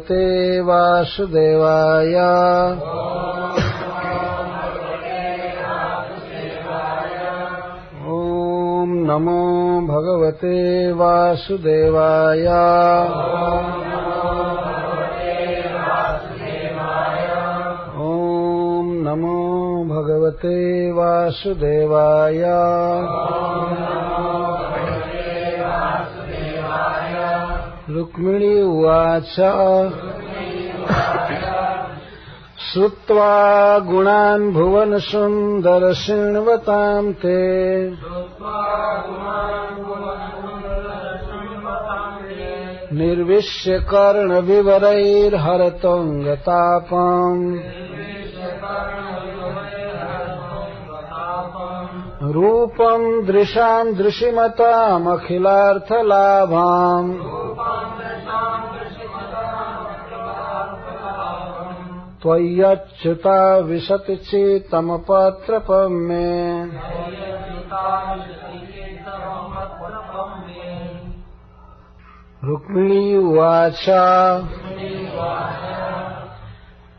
भगवते वासुदेवाय। ओम नमो भगवते वासुदेवाय। ओम नमो भगवते वासुदेवाय। रुक्मिणी उवाच श्रुत्वा गुणान् भुवन सुन्दर शृण्वतां ते। निर्विश्य कर्ण विवरैर्हरतोऽङ्गतापम्। रूपं दृशां दृशिमतामखिलार्थलाभाम्। त्वय्यच्युता विशति चेतमपत्रपं मे। रुक्मिणी उवाच।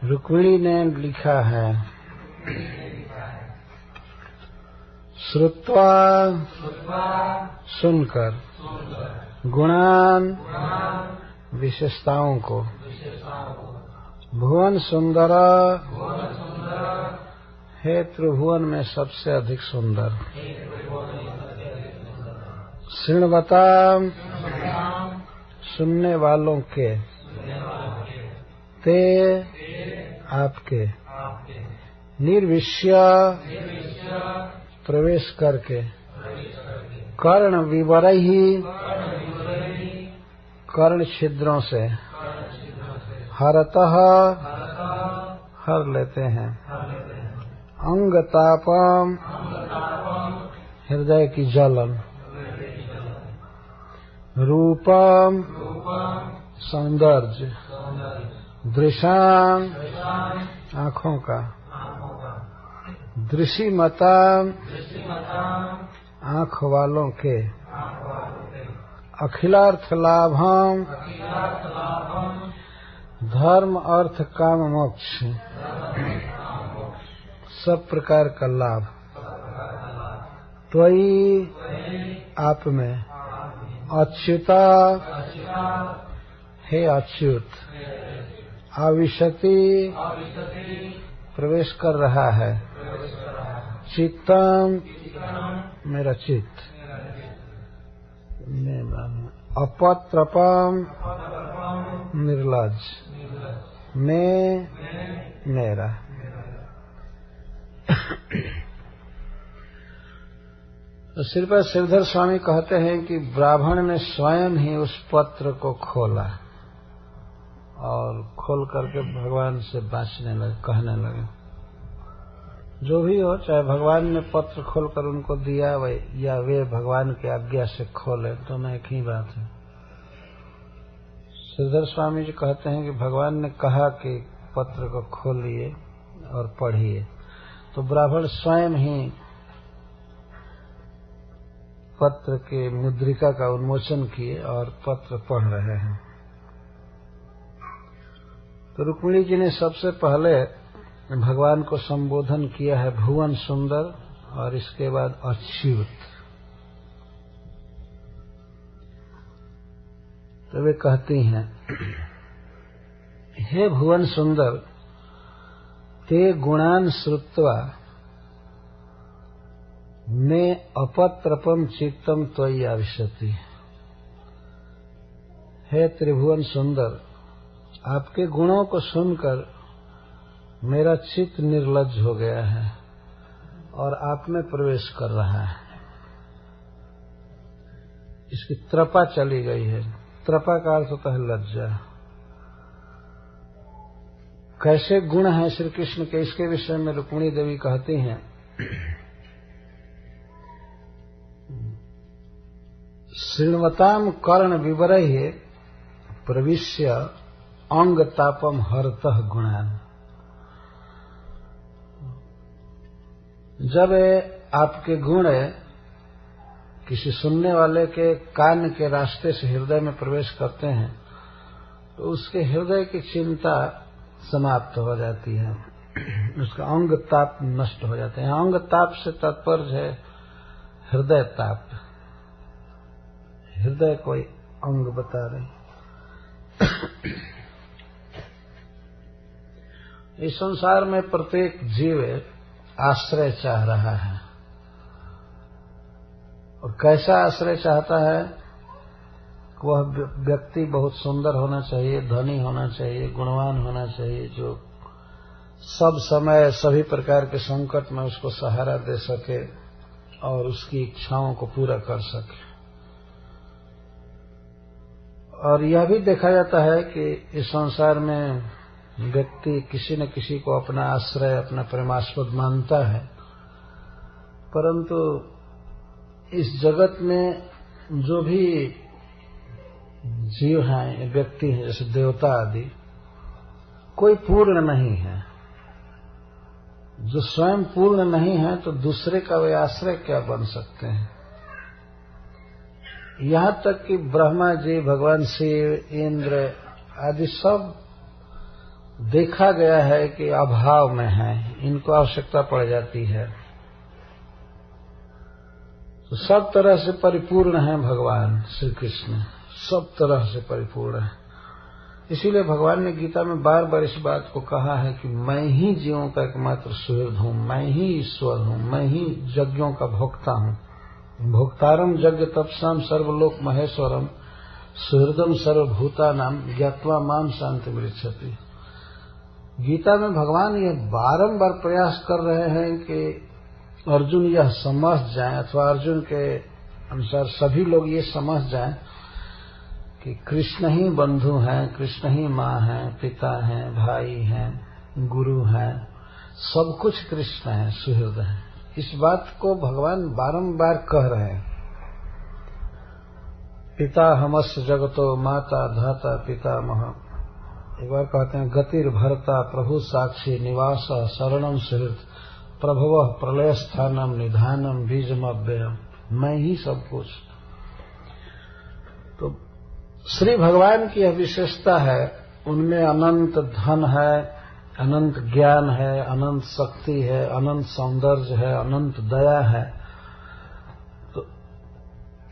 रुक्मिणी ने लिखा है श्रुत्वा सुनकर गुणान विशेषताओं को भुवन सुंदर हे त्रिभुवन में सबसे अधिक सुंदर। शृण्वता सुनने वालों के ते आपके निर्विश्य प्रवेश करके कर्ण विवरहि कर्ण छिद्रों से हरतः हर लेते हैं अंगतापम हृदय की जलन। रूपम सौंदर्य। दृशां आँखों का। दृशिमता आँख वालों के। अखिलार्थ लाभम धर्म अर्थ काम मोक्ष सब प्रकार का लाभ। त्वयि आप में अच्युता हे अच्युत आविशति प्रवेश कर रहा है। चित्तम मेरा चित्त। अपत्रपम निर्लज मैं मेरा। तो श्रीपाद श्रीधर स्वामी कहते हैं कि ब्राह्मण ने स्वयं ही उस पत्र को खोला और खोल करके भगवान से बांचने लगे, कहने लगे। जो भी हो, चाहे भगवान ने पत्र खोलकर उनको दिया या वे भगवान की आज्ञा से खोले, दोनों एक ही बात है। श्रीधर स्वामी जी कहते हैं कि भगवान ने कहा कि पत्र को खोलिए और पढ़िए, तो ब्राह्मण स्वयं ही पत्र के मुद्रिका का उन्मोचन किए और पत्र पढ़ रहे हैं। तो रुक्मिणी जी ने सबसे पहले भगवान को संबोधन किया है भुवन सुंदर और इसके बाद अच्युत। तो वे कहती हैं हे भुवन सुंदर ते गुणान श्रुत्वा मे अपत्रपम चित्तम त्वयि आविशति। हे त्रिभुवन सुंदर आपके गुणों को सुनकर मेरा चित्त निर्लज हो गया है और आप में प्रवेश कर रहा है। इसकी त्रपा चली गई है। त्रपा का अर्थ होता है लज्जा। कैसे गुण हैं श्री कृष्ण के, इसके विषय में रुक्मिणी देवी कहती हैं शृण्वताम कर्ण विवरहि प्रविश्य अंग तापम हरतः गुणान। जब आपके गुण किसी सुनने वाले के कान के रास्ते से हृदय में प्रवेश करते हैं तो उसके हृदय की चिंता समाप्त हो जाती है, उसका अंग ताप नष्ट हो जाते हैं। अंग ताप से तात्पर्य है हृदय ताप, हृदय कोई अंग बता रहे। इस संसार में प्रत्येक जीव आश्रय चाह रहा है, और कैसा आश्रय चाहता है? वह व्यक्ति बहुत सुंदर होना चाहिए, धनी होना चाहिए, गुणवान होना चाहिए, जो सब समय सभी प्रकार के संकट में उसको सहारा दे सके और उसकी इच्छाओं को पूरा कर सके। और यह भी देखा जाता है कि इस संसार में व्यक्ति किसी न किसी को अपना आश्रय, अपना प्रेमास्पद मानता है, परंतु इस जगत में जो भी जीव हैं, व्यक्ति हैं, जैसे देवता आदि, कोई पूर्ण नहीं है। जो स्वयं पूर्ण नहीं है तो दूसरे का वे आश्रय क्या बन सकते हैं? यहां तक कि ब्रह्मा जी, भगवान शिव, इंद्र आदि सब देखा गया है कि अभाव में है, इनको आवश्यकता पड़ जाती है। तो सब तरह से परिपूर्ण है भगवान श्री कृष्ण, सब तरह से परिपूर्ण है। इसीलिए भगवान ने गीता में बार बार इस बात को कहा है कि मैं ही जीवों का एकमात्र सुहृद हूं, मैं ही ईश्वर हूं, मैं ही यज्ञों का भोक्ता हूं। भोक्तारम यज्ञ तपसाम सर्वलोक महेश्वरम सुहृदम सर्वभूतानाम ज्ञात्वा माम शांति मृच्छति। गीता में भगवान ये बारंबार प्रयास कर रहे हैं कि अर्जुन यह समझ जाएं, अथवा अर्जुन के अनुसार सभी लोग ये समझ जाएं कि कृष्ण ही बंधु हैं, कृष्ण ही माँ हैं, पिता हैं, भाई हैं, गुरु हैं, सब कुछ कृष्ण है, सुहृद है। इस बात को भगवान बारंबार कह रहे हैं। पिता हमस्य जगतो माता धाता पितामह। एक बार कहते हैं गतिर भरता प्रभु साक्षी निवास शरणम सुहृद प्रभवः प्रलय स्थानम निधानम बीजमव्ययम। मैं ही सब कुछ। तो श्री भगवान की यह विशेषता है, उनमें अनंत धन है, अनंत ज्ञान है, अनंत शक्ति है, अनंत सौंदर्य है, अनंत दया है। तो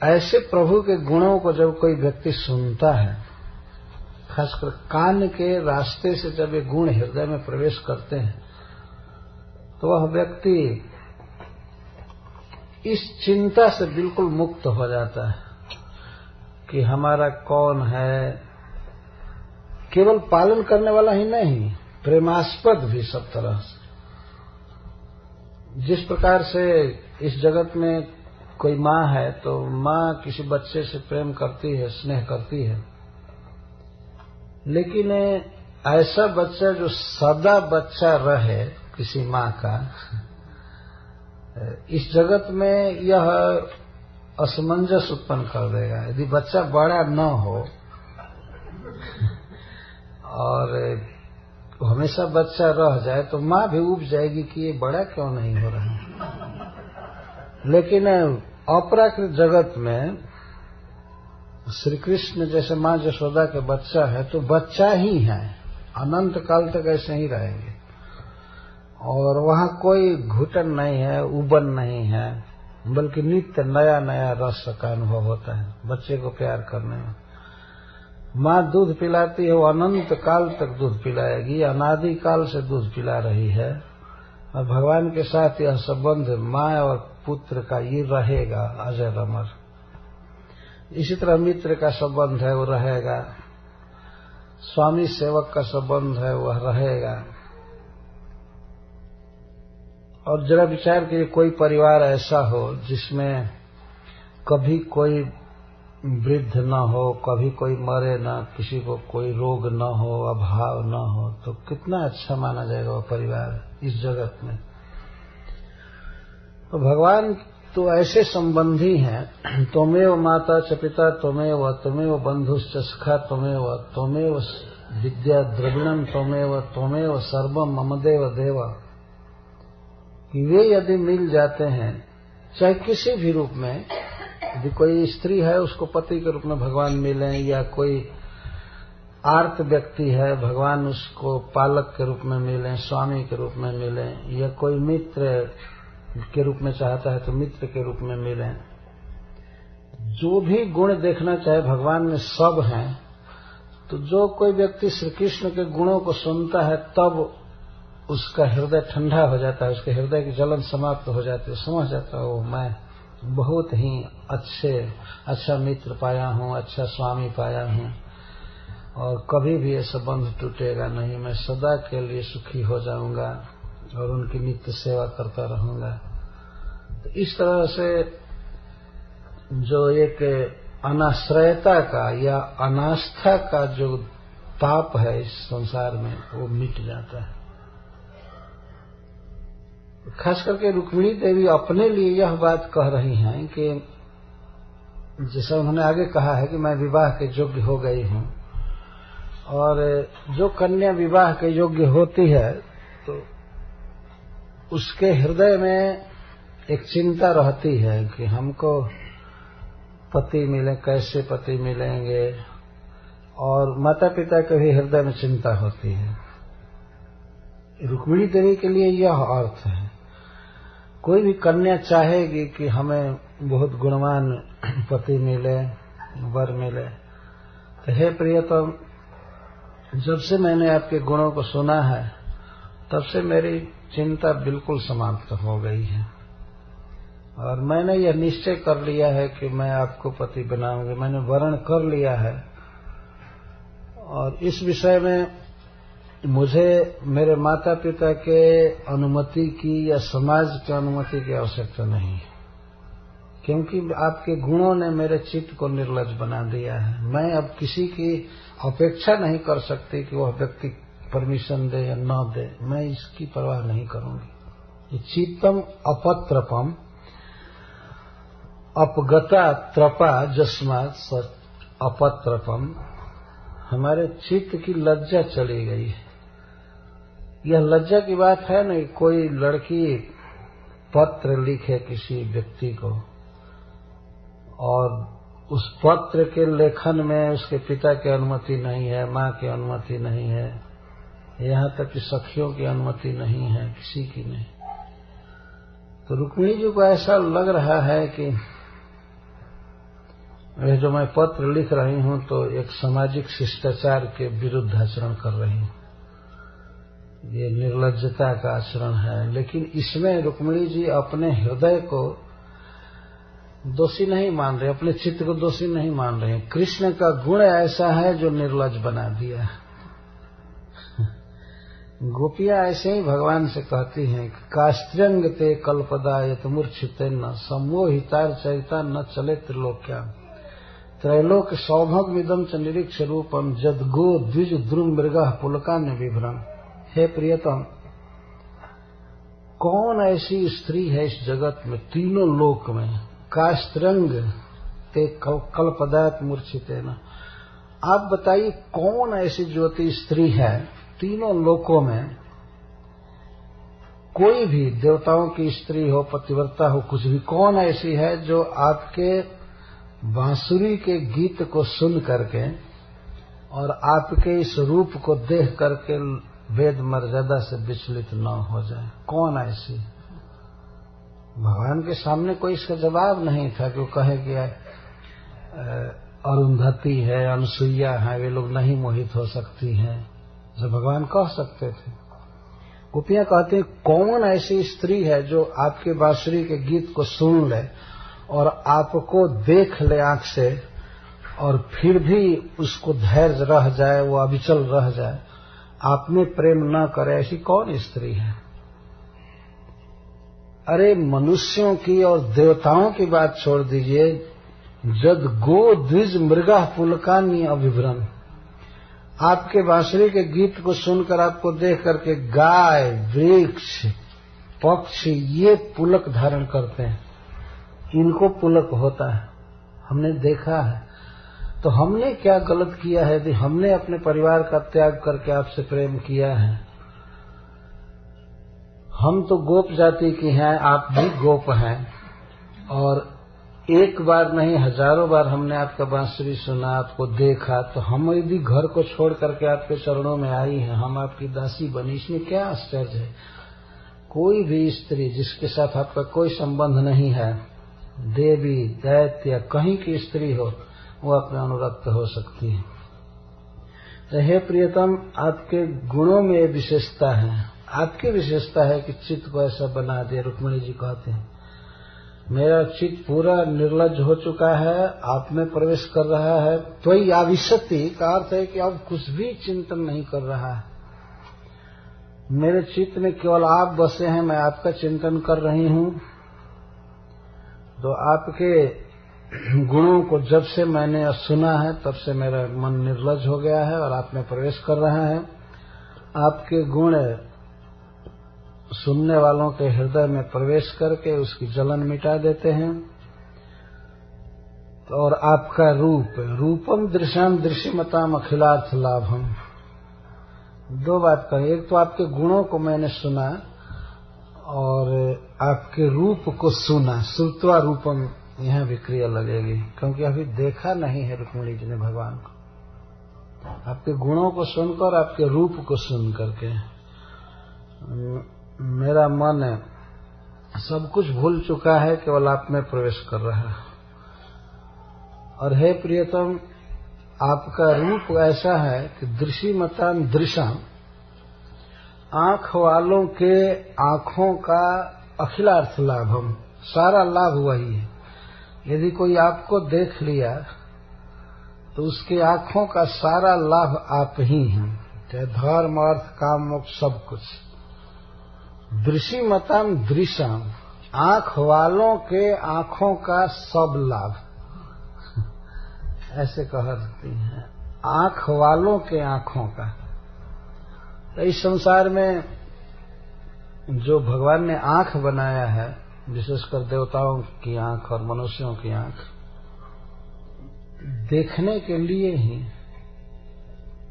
ऐसे प्रभु के गुणों को जब कोई व्यक्ति सुनता है, खासकर कान के रास्ते से जब ये गुण हृदय में प्रवेश करते हैं, तो वह व्यक्ति इस चिंता से बिल्कुल मुक्त हो जाता है कि हमारा कौन है। केवल पालन करने वाला ही नहीं, प्रेमास्पद भी सब तरह से। जिस प्रकार से इस जगत में कोई माँ है तो माँ किसी बच्चे से प्रेम करती है, स्नेह करती है, लेकिन ऐसा बच्चा जो सदा बच्चा रहे किसी माँ का, इस जगत में यह असमंजस उत्पन्न कर देगा। यदि बच्चा बड़ा न हो और हमेशा बच्चा रह जाए तो माँ भी ऊब जाएगी कि ये बड़ा क्यों नहीं हो रहा है। लेकिन अपराकृत जगत में श्री कृष्ण जैसे माँ यशोदा के बच्चा है तो बच्चा ही है, अनंत काल तक ऐसे ही रहेंगे। और वहाँ कोई घुटन नहीं है, उबन नहीं है, बल्कि नित्य नया नया रस का अनुभव होता है बच्चे को प्यार करने में। माँ दूध पिलाती है, वो अनंत काल तक दूध पिलाएगी, अनादि काल से दूध पिला रही है। और भगवान के साथ यह संबंध माँ और पुत्र का ये रहेगा अजय अमर। इसी तरह मित्र का संबंध है, वो रहेगा। स्वामी सेवक का संबंध है, वह रहेगा। और जरा विचार कीजिए, कोई परिवार ऐसा हो जिसमें कभी कोई वृद्ध न हो, कभी कोई मरे न, किसी को कोई रोग न हो, अभाव न हो, तो कितना अच्छा माना जाएगा वो परिवार इस जगत में। तो भगवान तो ऐसे संबंधी हैं, त्वमेव माता च पिता त्वमेव, त्वमेव बंधुश्च सखा त्वमेव, त्वमेव विद्या द्रविणम त्वमेव, त्वमेव सर्वम मम देव देव। कि वे यदि मिल जाते हैं, चाहे किसी भी रूप में, यदि कोई स्त्री है उसको पति के रूप में भगवान मिलें, या कोई आर्त व्यक्ति है, भगवान उसको पालक के रूप में मिले, स्वामी के रूप में मिले, या कोई मित्र के रूप में चाहता है तो मित्र के रूप में मिले। जो भी गुण देखना चाहे भगवान में सब हैं। तो जो कोई व्यक्ति श्री कृष्ण के गुणों को सुनता है तब उसका हृदय ठंडा हो जाता है, उसके हृदय की जलन समाप्त हो जाती है, समझ जाता है मैं बहुत ही अच्छा मित्र पाया हूँ, अच्छा स्वामी पाया हूँ, और कभी भी ये संबंध टूटेगा नहीं, मैं सदा के लिए सुखी हो जाऊंगा और उनकी नित्य सेवा करता रहूंगा। तो इस तरह से जो एक अनाश्रयता का या अनास्था का जो पाप है इस संसार में, वो मिट जाता है। खास करके रुक्मिणी देवी अपने लिए यह बात कह रही हैं कि जैसा उन्होंने आगे कहा है कि मैं विवाह के योग्य हो गई हूं, और जो कन्या विवाह के योग्य होती है तो उसके हृदय में एक चिंता रहती है कि हमको पति मिले, कैसे पति मिलेंगे, और माता पिता के भी हृदय में चिंता होती है। रुक्मिणी देवी के लिए यह अर्थ है। कोई भी कन्या चाहेगी कि हमें बहुत गुणवान पति मिले, वर मिले। तो हे प्रियतम, जब से मैंने आपके गुणों को सुना है तब से मेरी चिंता बिल्कुल समाप्त हो गई है, और मैंने यह निश्चय कर लिया है कि मैं आपको पति बनाऊंगी। मैंने वर्ण कर लिया है, और इस विषय में मुझे मेरे माता पिता के अनुमति की या समाज की अनुमति की आवश्यकता नहीं है, क्योंकि आपके गुणों ने मेरे चित्त को निर्लज बना दिया है। मैं अब किसी की अपेक्षा नहीं कर सकती कि वह व्यक्ति परमिशन दे या न दे, मैं इसकी परवाह नहीं करूंगी। चित्तम अपत्रपम अपगता त्रपा जस्मात् अपत्रपम, हमारे चित्त की लज्जा चली गई है। यह लज्जा की बात है नहीं। कोई लड़की पत्र लिखे किसी व्यक्ति को, और उस पत्र के लेखन में उसके पिता की अनुमति नहीं है, माँ की अनुमति नहीं है, यहाँ तक कि सखियों की अनुमति नहीं है, किसी की नहीं। तो रुक्मिणी जी को ऐसा लग रहा है कि ये जो मैं पत्र लिख रही हूँ तो एक सामाजिक शिष्टाचार के विरुद्ध आचरण कर रही हूँ, ये निर्लज्जता का आचरण है। लेकिन इसमें रुक्मिणी जी अपने हृदय को दोषी नहीं मान रहे, अपने चित्त को दोषी नहीं मान रहे। कृष्ण का गुण ऐसा है जो निर्लज बना दिया है। गोपियां ऐसे ही भगवान से कहती हैं कि कास्त्र्यंग ते कल्पदायत मूर्छिते न सम्मोहितार चरिता न चले त्रिलोक्या त्रैलोक सौभगमिदम च निरीक्ष रूपम जद गो द्विज द्रुम मृगः पुलकान्य विभ्रम। हे प्रियतम, कौन ऐसी स्त्री है इस जगत में, तीनों लोक में, कास्त्रंग ते कल्पदात मूर्छिते न, आप बताइए कौन ऐसी ज्योति स्त्री है तीनों लोकों में, कोई भी देवताओं की स्त्री हो, पतिव्रता हो, कुछ भी, कौन ऐसी है जो आपके बांसुरी के गीत को सुन करके और आपके इस रूप को देख करके वेद मर्यादा से विचलित न हो जाए? कौन ऐसी? भगवान के सामने कोई इसका जवाब नहीं था कि वो कहे कि अरुंधति है, अनसुईया है, वे लोग नहीं मोहित हो सकती हैं, जो भगवान कह सकते थे। गोपियां कहती हैं कौन ऐसी स्त्री है जो आपके बांसुरी के गीत को सुन ले और आपको देख ले आंख से, और फिर भी उसको धैर्य रह जाए, वो अविचल रह जाए, आप में प्रेम न करे, ऐसी कौन स्त्री है? अरे मनुष्यों की और देवताओं की बात छोड़ दीजिए, जद गो द्विज मृगा पुलकान्य अभिभ्रम, आपके बांसुरी के गीत को सुनकर, आपको देख करके गाय, वृक्ष, पक्षी ये पुलक धारण करते हैं, इनको पुलक होता है, हमने देखा है। तो हमने क्या गलत किया है यदि हमने अपने परिवार का त्याग करके आपसे प्रेम किया है? हम तो गोप जाति की हैं, आप भी गोप हैं, और एक बार नहीं हजारों बार हमने आपका बांसुरी सुना, आपको देखा, तो हम यदि घर को छोड़ करके आपके चरणों में आई हैं, हम आपकी दासी बनी, इसमें क्या आश्चर्य है। कोई भी स्त्री जिसके साथ आपका कोई संबंध नहीं है, देवी दैत्य या कहीं की स्त्री हो, वो अपने अनुरक्त हो सकती है। तो हे प्रियतम, आपके गुणों में ये विशेषता है, आपकी विशेषता है कि चित्त को ऐसा बना दिया। रुक्मिणी जी कहते हैं मेरा चित्त पूरा निर्लज हो चुका है, आप में प्रवेश कर रहा है। त्वयि आविशति का अर्थ है कि अब कुछ भी चिंतन नहीं कर रहा है, मेरे चित्त में केवल आप बसे हैं, मैं आपका चिंतन कर रही हूं। तो आपके गुणों को जब से मैंने सुना है तब से मेरा मन निर्लज हो गया है और आप में प्रवेश कर रहा है। आपके गुण सुनने वालों के हृदय में प्रवेश करके उसकी जलन मिटा देते हैं। और आपका रूप, रूपम दृश्याम दृश्यमताम अखिलार्थ लाभम, दो बात करें। एक तो आपके गुणों को मैंने सुना और आपके रूप को सुना। श्रुत्वा रूपम, यहाँ भी क्रिया लगेगी क्योंकि अभी देखा नहीं है रुक्मिणी जी ने भगवान को। आपके गुणों को सुनकर, आपके रूप को सुन करके मेरा मन सब कुछ भूल चुका है, केवल आप में प्रवेश कर रहा है। और हे प्रियतम, आपका रूप ऐसा है कि दृश्यमतान दृश्यम, आंख वालों के आंखों का अखिलार्थ लाभम, सारा लाभ वही है। यदि कोई आपको देख लिया तो उसकी आंखों का सारा लाभ आप ही हैं, चाहे धर्म अर्थ काम मोक्ष सब कुछ। दृश्यमताम दृश्यम, आंख वालों के आंखों का सब लाभ, ऐसे कहती हैं, आंख वालों के आंखों का। तो इस संसार में जो भगवान ने आंख बनाया है, विशेषकर देवताओं की आंख और मनुष्यों की आंख, देखने के लिए ही,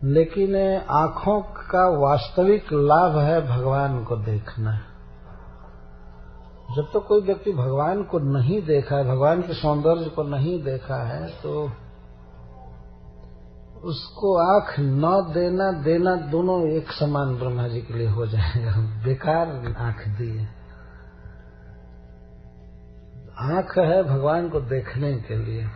लेकिन आंखों का वास्तविक लाभ है भगवान को देखना। जब तक तो कोई व्यक्ति भगवान को नहीं देखा है, भगवान के सौंदर्य को नहीं देखा है, तो उसको आंख न देना देना दोनों एक समान ब्रह्मा जी के लिए हो जाएगा। बेकार आंख दिए। आंख है भगवान को देखने के लिए।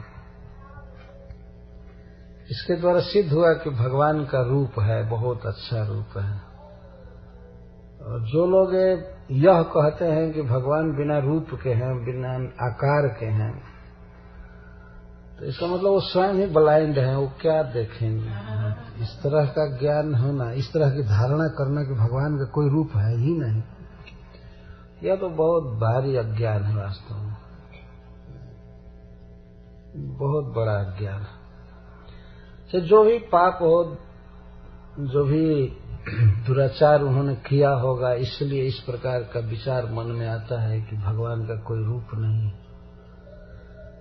इसके द्वारा सिद्ध हुआ कि भगवान का रूप है, बहुत अच्छा रूप है। और जो लोग यह कहते हैं कि भगवान बिना रूप के हैं, बिना आकार के हैं, तो इसका मतलब वो स्वयं ही ब्लाइंड हैं, वो क्या देखेंगे। इस तरह का ज्ञान होना, इस तरह की धारणा करना कि भगवान का कोई रूप है ही नहीं, यह तो बहुत भारी अज्ञान है, वास्तव में बहुत बड़ा अज्ञान। तो जो भी पाप हो, जो भी दुराचार उन्होंने किया होगा, इसलिए इस प्रकार का विचार मन में आता है कि भगवान का कोई रूप नहीं।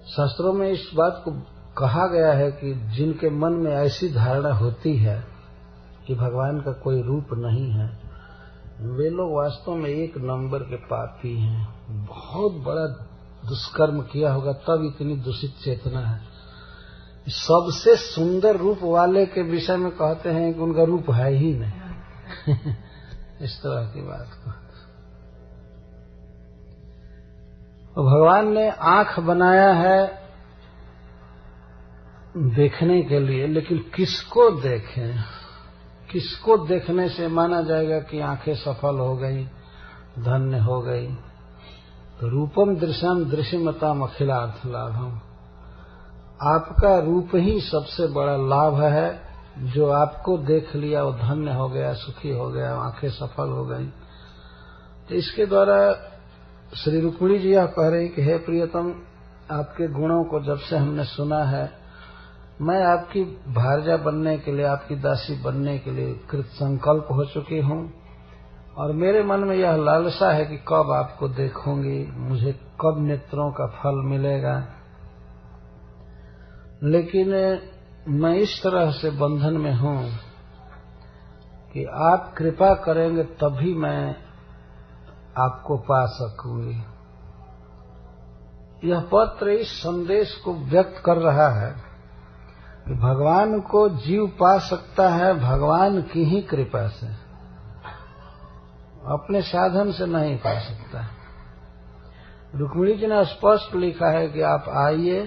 शास्त्रों में इस बात को कहा गया है कि जिनके मन में ऐसी धारणा होती है कि भगवान का कोई रूप नहीं है, वे लोग वास्तव में एक नंबर के पापी हैं। बहुत बड़ा दुष्कर्म किया होगा तब इतनी दूषित चेतना है। सबसे सुंदर रूप वाले के विषय में कहते हैं कि उनका रूप है ही नहीं। इस तरह की बात को तो भगवान ने आंख बनाया है देखने के लिए, लेकिन किसको देखें, किसको देखने से माना जाएगा कि आंखें सफल हो गई, धन्य हो गई। तो रूपम दृश्यम दृश्यमताम अखिलार्थ लाभम, आपका रूप ही सबसे बड़ा लाभ है। जो आपको देख लिया वो धन्य हो गया, सुखी हो गया, आंखें सफल हो गई। तो इसके द्वारा श्री रुक्मिणी जी यह कह रही कि हे प्रियतम, आपके गुणों को जब से हमने सुना है, मैं आपकी भार्या बनने के लिए, आपकी दासी बनने के लिए कृत संकल्प हो चुकी हूँ। और मेरे मन में यह लालसा है कि कब आपको देखूंगी, मुझे कब नेत्रों का फल मिलेगा। लेकिन मैं इस तरह से बंधन में हूं कि आप कृपा करेंगे तभी मैं आपको पा सकूंगी। यह पत्र इस संदेश को व्यक्त कर रहा है कि भगवान को जीव पा सकता है भगवान की ही कृपा से, अपने साधन से नहीं पा सकता। रुक्मिणी जी ने स्पष्ट लिखा है कि आप आइए,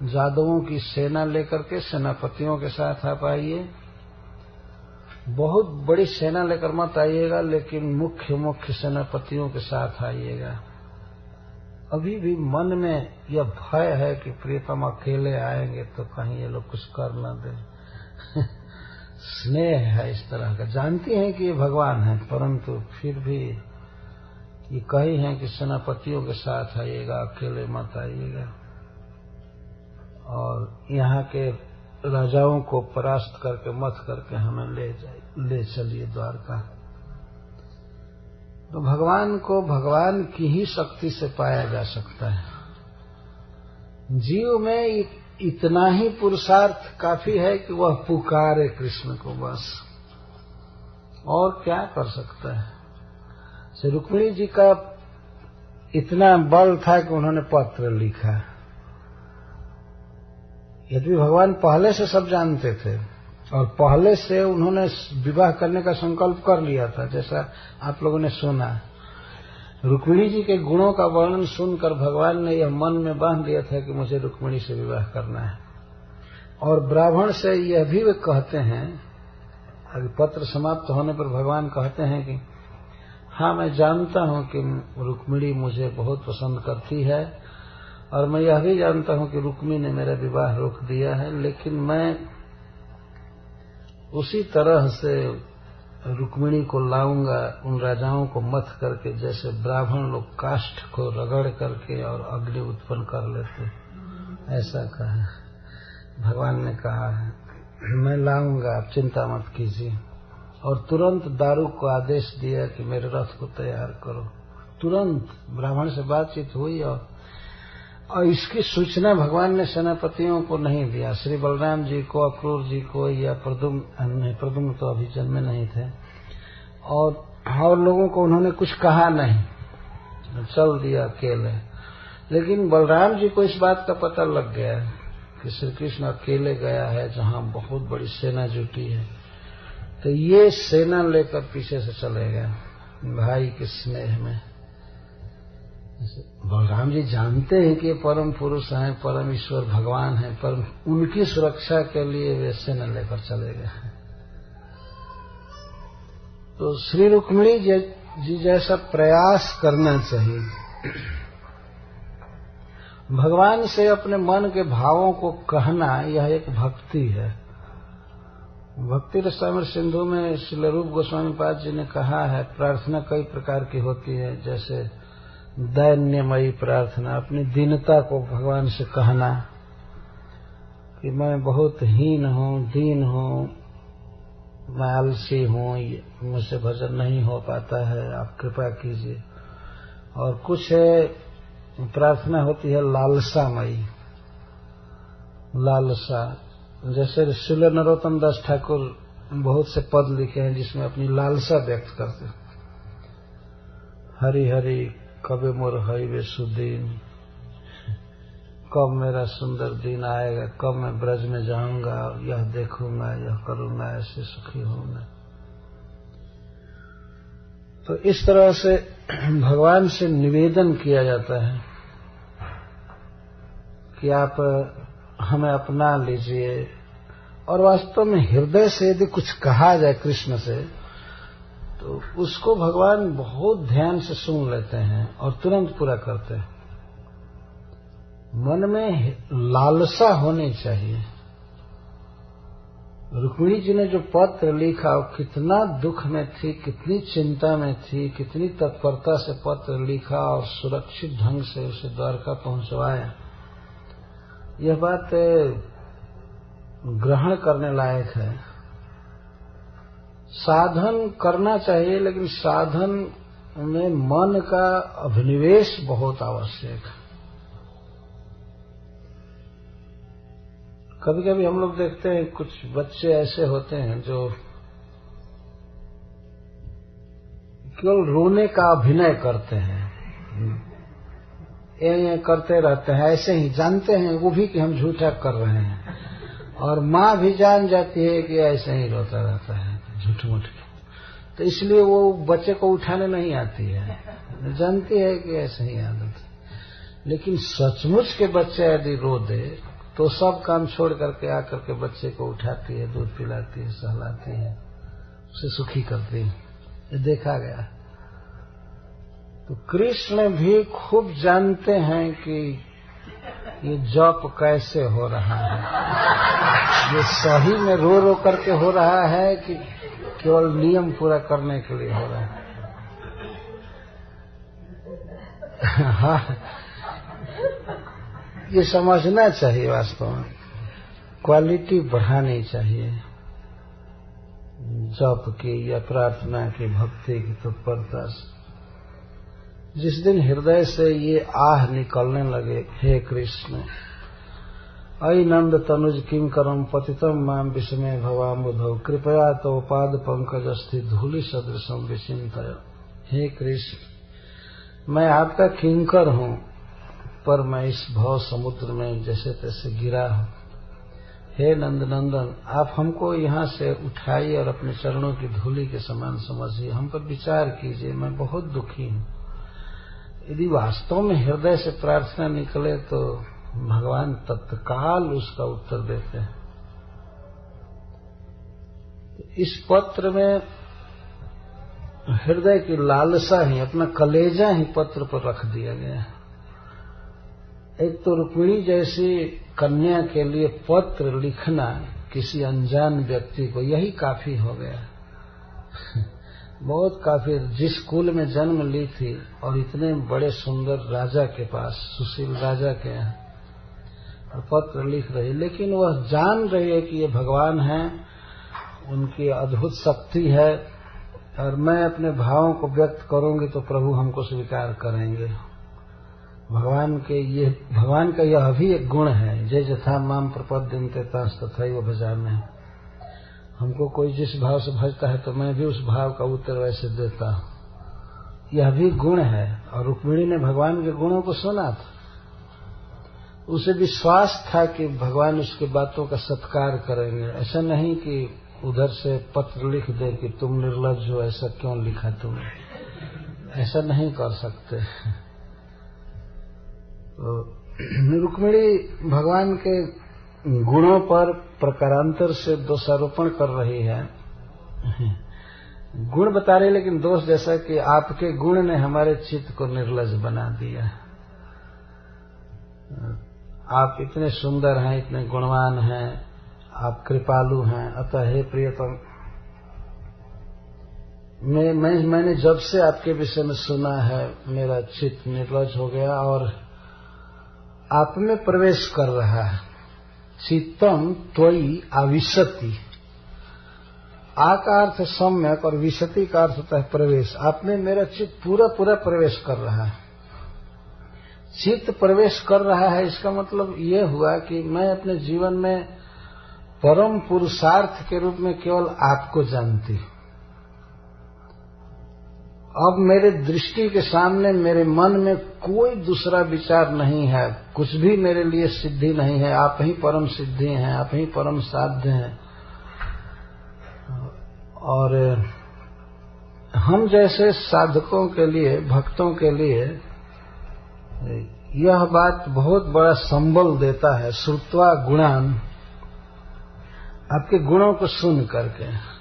जादवों की सेना लेकर के, सेनापतियों के साथ आप आइए। बहुत बड़ी सेना लेकर मत आइएगा, लेकिन मुख्य सेनापतियों के साथ आइएगा। अभी भी मन में यह भय है कि प्रियतम अकेले आएंगे तो कहीं ये लोग कुछ कर न दे। स्नेह है इस तरह का, जानती हैं कि ये भगवान है, परंतु फिर भी ये कही हैं कि सेनापतियों के साथ आइएगा, अकेले मत आइएगा। और यहाँ के राजाओं को परास्त करके मत करके हमें ले चलिए द्वारका। तो भगवान को भगवान की ही शक्ति से पाया जा सकता है। जीव में इतना ही पुरुषार्थ काफी है कि वह पुकारे कृष्ण को, बस, और क्या कर सकता है। श्री रुक्मिणी जी का इतना बल था कि उन्होंने पत्र लिखा। यदि भगवान पहले से सब जानते थे और पहले से उन्होंने विवाह करने का संकल्प कर लिया था, जैसा आप लोगों ने सुना। रुक्मिणी जी के गुणों का वर्णन सुनकर भगवान ने यह मन में बांध दिया था कि मुझे रुक्मिणी से विवाह करना है। और ब्राह्मण से यह भी वे कहते हैं, अभी पत्र समाप्त होने पर भगवान कहते हैं कि हाँ, मैं जानता हूं कि रुक्मिणी मुझे बहुत पसंद करती है, और मैं यह भी जानता हूं कि रुक्मिणी ने मेरा विवाह रोक दिया है, लेकिन मैं उसी तरह से रुक्मिणी को लाऊंगा उन राजाओं को मत करके, जैसे ब्राह्मण लोग काष्ठ को रगड़ करके और अग्नि उत्पन्न कर लेते। ऐसा कहा भगवान ने, कहा है मैं लाऊंगा, आप चिंता मत कीजिए। और तुरंत दारुक को आदेश दिया कि मेरे रथ को तैयार करो। तुरंत ब्राह्मण से बातचीत हुई और इसकी सूचना भगवान ने सेनापतियों को नहीं दिया। श्री बलराम जी को, अक्रूर जी को या प्रद्युम्न तो अभी जन्मे नहीं थे, और लोगों को उन्होंने कुछ कहा नहीं, चल दिया अकेले। लेकिन बलराम जी को इस बात का पता लग गया कि श्री कृष्ण अकेले गया है जहां बहुत बड़ी सेना जुटी है, तो ये सेना लेकर पीछे से चले गए भाई के स्नेह में। बलराम जी जानते हैं कि ये परम पुरुष हैं, परम ईश्वर भगवान हैं, पर उनकी सुरक्षा के लिए वे सेना लेकर चले गए। तो श्री रुक्मिणी जी जैसा प्रयास करना चाहिए। भगवान से अपने मन के भावों को कहना, यह एक भक्ति है। भक्ति रसामृत सिंधु में श्री रूप गोस्वामी पाद जी ने कहा है, प्रार्थना कई प्रकार की होती है, जैसे दैन्यमयी प्रार्थना, अपनी दीनता को भगवान से कहना कि मैं बहुत हीन हूँ, दीन हूँ, मैं आलसी हूँ, मुझसे भजन नहीं हो पाता है, आप कृपा कीजिए। और कुछ प्रार्थना होती है लालसामयी, लालसा, जैसे श्री नरोत्तम दास ठाकुर बहुत से पद लिखे हैं जिसमें अपनी लालसा व्यक्त करते हैं। हरि हरि कबे मोर हईवे सुदीन, कब मेरा सुंदर दिन आएगा, कब मैं ब्रज में जाऊंगा, यह देखूंगा, यह करूंगा, ऐसे सुखी होऊंगा। तो इस तरह से भगवान से निवेदन किया जाता है कि आप हमें अपना लीजिए। और वास्तव में हृदय से यदि कुछ कहा जाए कृष्ण से, तो उसको भगवान बहुत ध्यान से सुन लेते हैं और तुरंत पूरा करते हैं। मन में लालसा होनी चाहिए। रुक्मिणी जी ने जो पत्र लिखा, वो कितना दुख में थी, कितनी चिंता में थी, कितनी तत्परता से पत्र लिखा और सुरक्षित ढंग से उसे द्वारका पहुंचवाया। यह बात ग्रहण करने लायक है। साधन करना चाहिए, लेकिन साधन में मन का अभिनिवेश बहुत आवश्यक है। कभी कभी हम लोग देखते हैं कुछ बच्चे ऐसे होते हैं जो केवल रोने का अभिनय करते हैं। ये करते रहते हैं, ऐसे ही जानते हैं वो भी कि हम झूठा कर रहे हैं, और माँ भी जान जाती है कि ऐसे ही रोता रहता है झूठ मूठ के, तो इसलिए वो बच्चे को उठाने नहीं आती है, जानती है कि ऐसे ही आदत है। लेकिन सचमुच के बच्चे यदि रो दे तो सब काम छोड़ करके आकर के बच्चे को उठाती है, दूध पिलाती है, सहलाती है, उसे सुखी करती है, ये देखा गया। तो कृष्ण भी खूब जानते हैं कि ये जप कैसे हो रहा है, ये सही में रो रो करके हो रहा है कि केवल नियम पूरा करने के लिए हो रहा है। हाँ, ये समझना चाहिए, वास्तव में क्वालिटी बढ़ानी चाहिए जप की या प्रार्थना की, भक्ति की तत्परता से। जिस दिन हृदय से ये आह निकलने लगे, हे कृष्ण अयि नंद तनुज किंकरम पतितम माम विस्मय भवाम्बुधौ कृपया तो पाद पंकज स्थित धूलि सदृशम विचिंतय। हे कृष्ण, मैं आपका किंकर हूँ, पर मैं इस भव समुद्र में जैसे तैसे गिरा हूँ। हे नंद नंदन, आप हमको यहाँ से उठाइए और अपने चरणों की धूलि के समान समझिए, हम पर विचार कीजिए, मैं बहुत दुखी हूँ। यदि वास्तव में हृदय से प्रार्थना निकले तो भगवान तत्काल उसका उत्तर देते हैं। इस पत्र में हृदय की लालसा ही, अपना कलेजा ही पत्र पर रख दिया गया है। एक तो रुक्मिणी जैसी कन्या के लिए पत्र लिखना किसी अनजान व्यक्ति को, यही काफी हो गया, बहुत काफी। जिस कुल में जन्म ली थी और इतने बड़े सुंदर राजा के पास, सुशील राजा के यहाँ, और पत्र लिख रही, लेकिन वह जान रही है कि ये भगवान हैं, उनकी अद्भुत शक्ति है, और मैं अपने भावों को व्यक्त करूंगी तो प्रभु हमको स्वीकार करेंगे। भगवान का यह भी एक गुण है, जय जथा माम प्रपद्यन्ते तथैव भजामि। हमको कोई जिस भाव से भजता है तो मैं भी उस भाव का उत्तर वैसे देता हूँ, यह भी गुण है। और रुक्मिणी ने भगवान के गुणों को सुना था, उसे विश्वास था कि भगवान उसकी बातों का सत्कार करेंगे। ऐसा नहीं कि उधर से पत्र लिख दे कि तुम निर्लज्ज हो, ऐसा क्यों लिखा तुमने, ऐसा नहीं कर सकते। तो रुक्मिणी भगवान के गुणों पर प्रकारांतर से दोषारोपण कर रही है, गुण बता रही, लेकिन दोष जैसा कि आपके गुण ने हमारे चित्त को निर्लज बना दिया। आप इतने सुंदर हैं, इतने गुणवान हैं, आप कृपालु हैं, अतः हे प्रियतम, मैंने जब से आपके विषय में सुना है मेरा चित्त निर्लज हो गया और आप में प्रवेश कर रहा है। चित्तम त्वयि आविशति, आ का अर्थ सम्यक और विशति का अर्थ होता है प्रवेश। आप में मेरा चित्त पूरा पूरा प्रवेश कर रहा है। चित्त प्रवेश कर रहा है, इसका मतलब ये हुआ कि मैं अपने जीवन में परम पुरुषार्थ के रूप में केवल आपको जानती हूँ। अब मेरे दृष्टि के सामने मेरे मन में कोई दूसरा विचार नहीं है, कुछ भी मेरे लिए सिद्धि नहीं है, आप ही परम सिद्धि हैं, आप ही परम साध्य हैं। और हम जैसे साधकों के लिए, भक्तों के लिए यह बात बहुत बड़ा संबल देता है। श्रुत्वा गुणान, आपके गुणों को सुन करके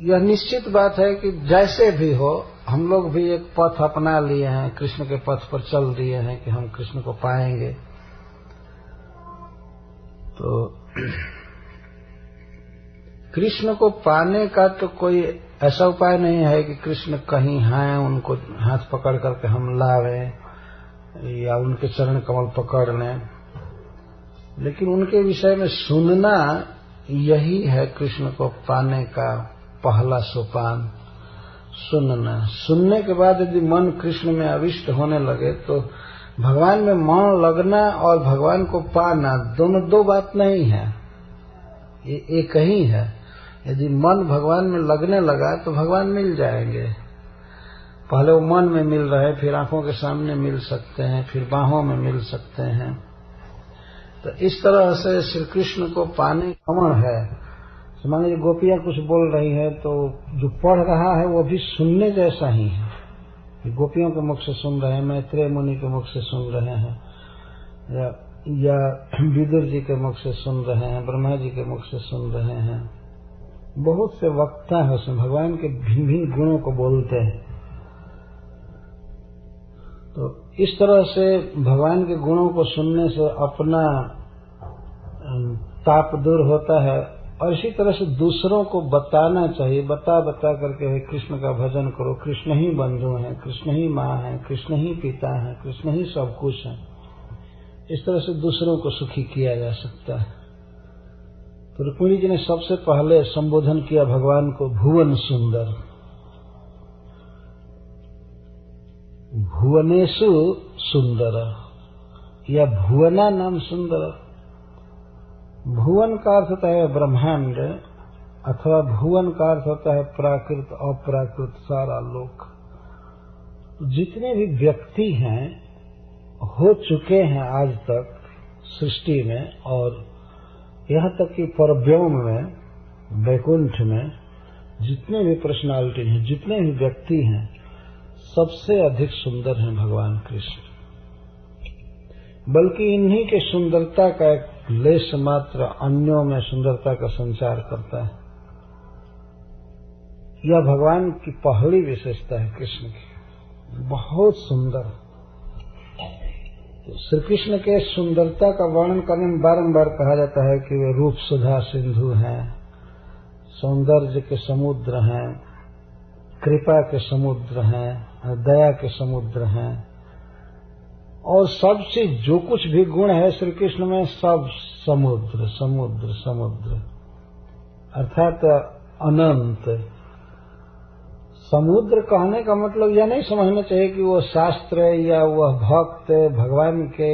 यह निश्चित बात है कि जैसे भी हो, हम लोग भी एक पथ अपना लिए हैं, कृष्ण के पथ पर चल दिए हैं कि हम कृष्ण को पाएंगे। तो कृष्ण को पाने का तो कोई ऐसा उपाय नहीं है कि कृष्ण कहीं हैं, उनको हाथ पकड़ करके हम लावें या उनके चरण कमल पकड़ लें, लेकिन उनके विषय में सुनना यही है कृष्ण को पाने का पहला सोपान। सुनना, सुनने के बाद यदि मन कृष्ण में अविष्ट होने लगे तो भगवान में मन लगना और भगवान को पाना दोनों दो बात नहीं है, ये एक ही है। यदि मन भगवान में लगने लगा तो भगवान मिल जाएंगे, पहले वो मन में मिल रहे, फिर आंखों के सामने मिल सकते हैं, फिर बाहों में मिल सकते हैं। तो इस तरह से श्री कृष्ण को पाने कमण है। मान लीजिए गोपियां कुछ बोल रही है तो जो पढ़ रहा है वो भी सुनने जैसा ही है। गोपियों के मुख से सुन रहे हैं, मैत्रेय मुनि के मुख से सुन रहे हैं, या विदुर जी के मुख से सुन रहे हैं, ब्रह्मा जी के मुख से सुन रहे हैं। बहुत से वक्ता है उसमें, भगवान के भिन्न भिन्न गुणों को बोलते हैं। तो इस तरह से भगवान के गुणों को सुनने से अपना ताप दूर होता है, और इसी तरह से दूसरों को बताना चाहिए। बता बता करके कृष्ण का भजन करो, कृष्ण ही बंधु हैं, कृष्ण ही माँ हैं, कृष्ण ही पिता हैं, कृष्ण ही सब कुछ हैं। इस तरह से दूसरों को सुखी किया जा सकता है। तो रुक्मिणी जी ने सबसे पहले संबोधन किया भगवान को भुवन सुंदर। भुवनेषु सुंदर या भुवना नाम सुंदर। भुवन का अर्थ होता है ब्रह्मांड, अथवा भुवन का अर्थ होता है प्राकृत अप्राकृत सारा लोक। जितने भी व्यक्ति हैं, हो चुके हैं आज तक सृष्टि में, और यहाँ तक कि परव्योम में, वैकुंठ में जितने भी पर्सनालिटी हैं, जितने भी व्यक्ति हैं, सबसे अधिक सुंदर हैं भगवान कृष्ण। बल्कि इन्हीं के सुंदरता का एक लेश मात्र अन्यों में सुंदरता का संचार करता है। यह भगवान की पहली विशेषता है कृष्ण की, बहुत सुंदर। तो श्री कृष्ण के सुंदरता का वर्णन करने में बारंबार कहा जाता है कि वे रूप सुधा सिंधु हैं, सौंदर्य के समुद्र हैं, कृपा के समुद्र हैं, दया के समुद्र हैं, और सबसे जो कुछ भी गुण है श्री कृष्ण में, सब समुद्र समुद्र समुद्र, अर्थात अनंत। समुद्र कहने का मतलब यह नहीं समझना चाहिए कि वो शास्त्र या वह भक्त भगवान के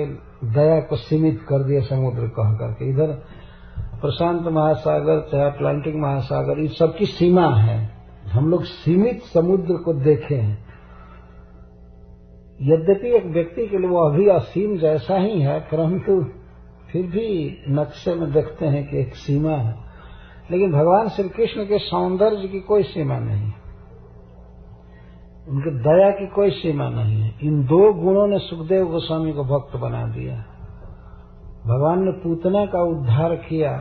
दया को सीमित कर दिया समुद्र कह करके। इधर प्रशांत महासागर चाहे अटलांटिक महासागर, इस सब की सीमा है। हम लोग सीमित समुद्र को देखे हैं। यद्यपि एक व्यक्ति के लिए वो अभी असीम जैसा ही है, परंतु फिर भी नक्शे में देखते हैं कि एक सीमा है। लेकिन भगवान श्री कृष्ण के सौंदर्य की कोई सीमा नहीं, उनके दया की कोई सीमा नहीं है। इन दो गुणों ने सुखदेव गोस्वामी को भक्त बना दिया। भगवान ने पूतना का उद्धार किया,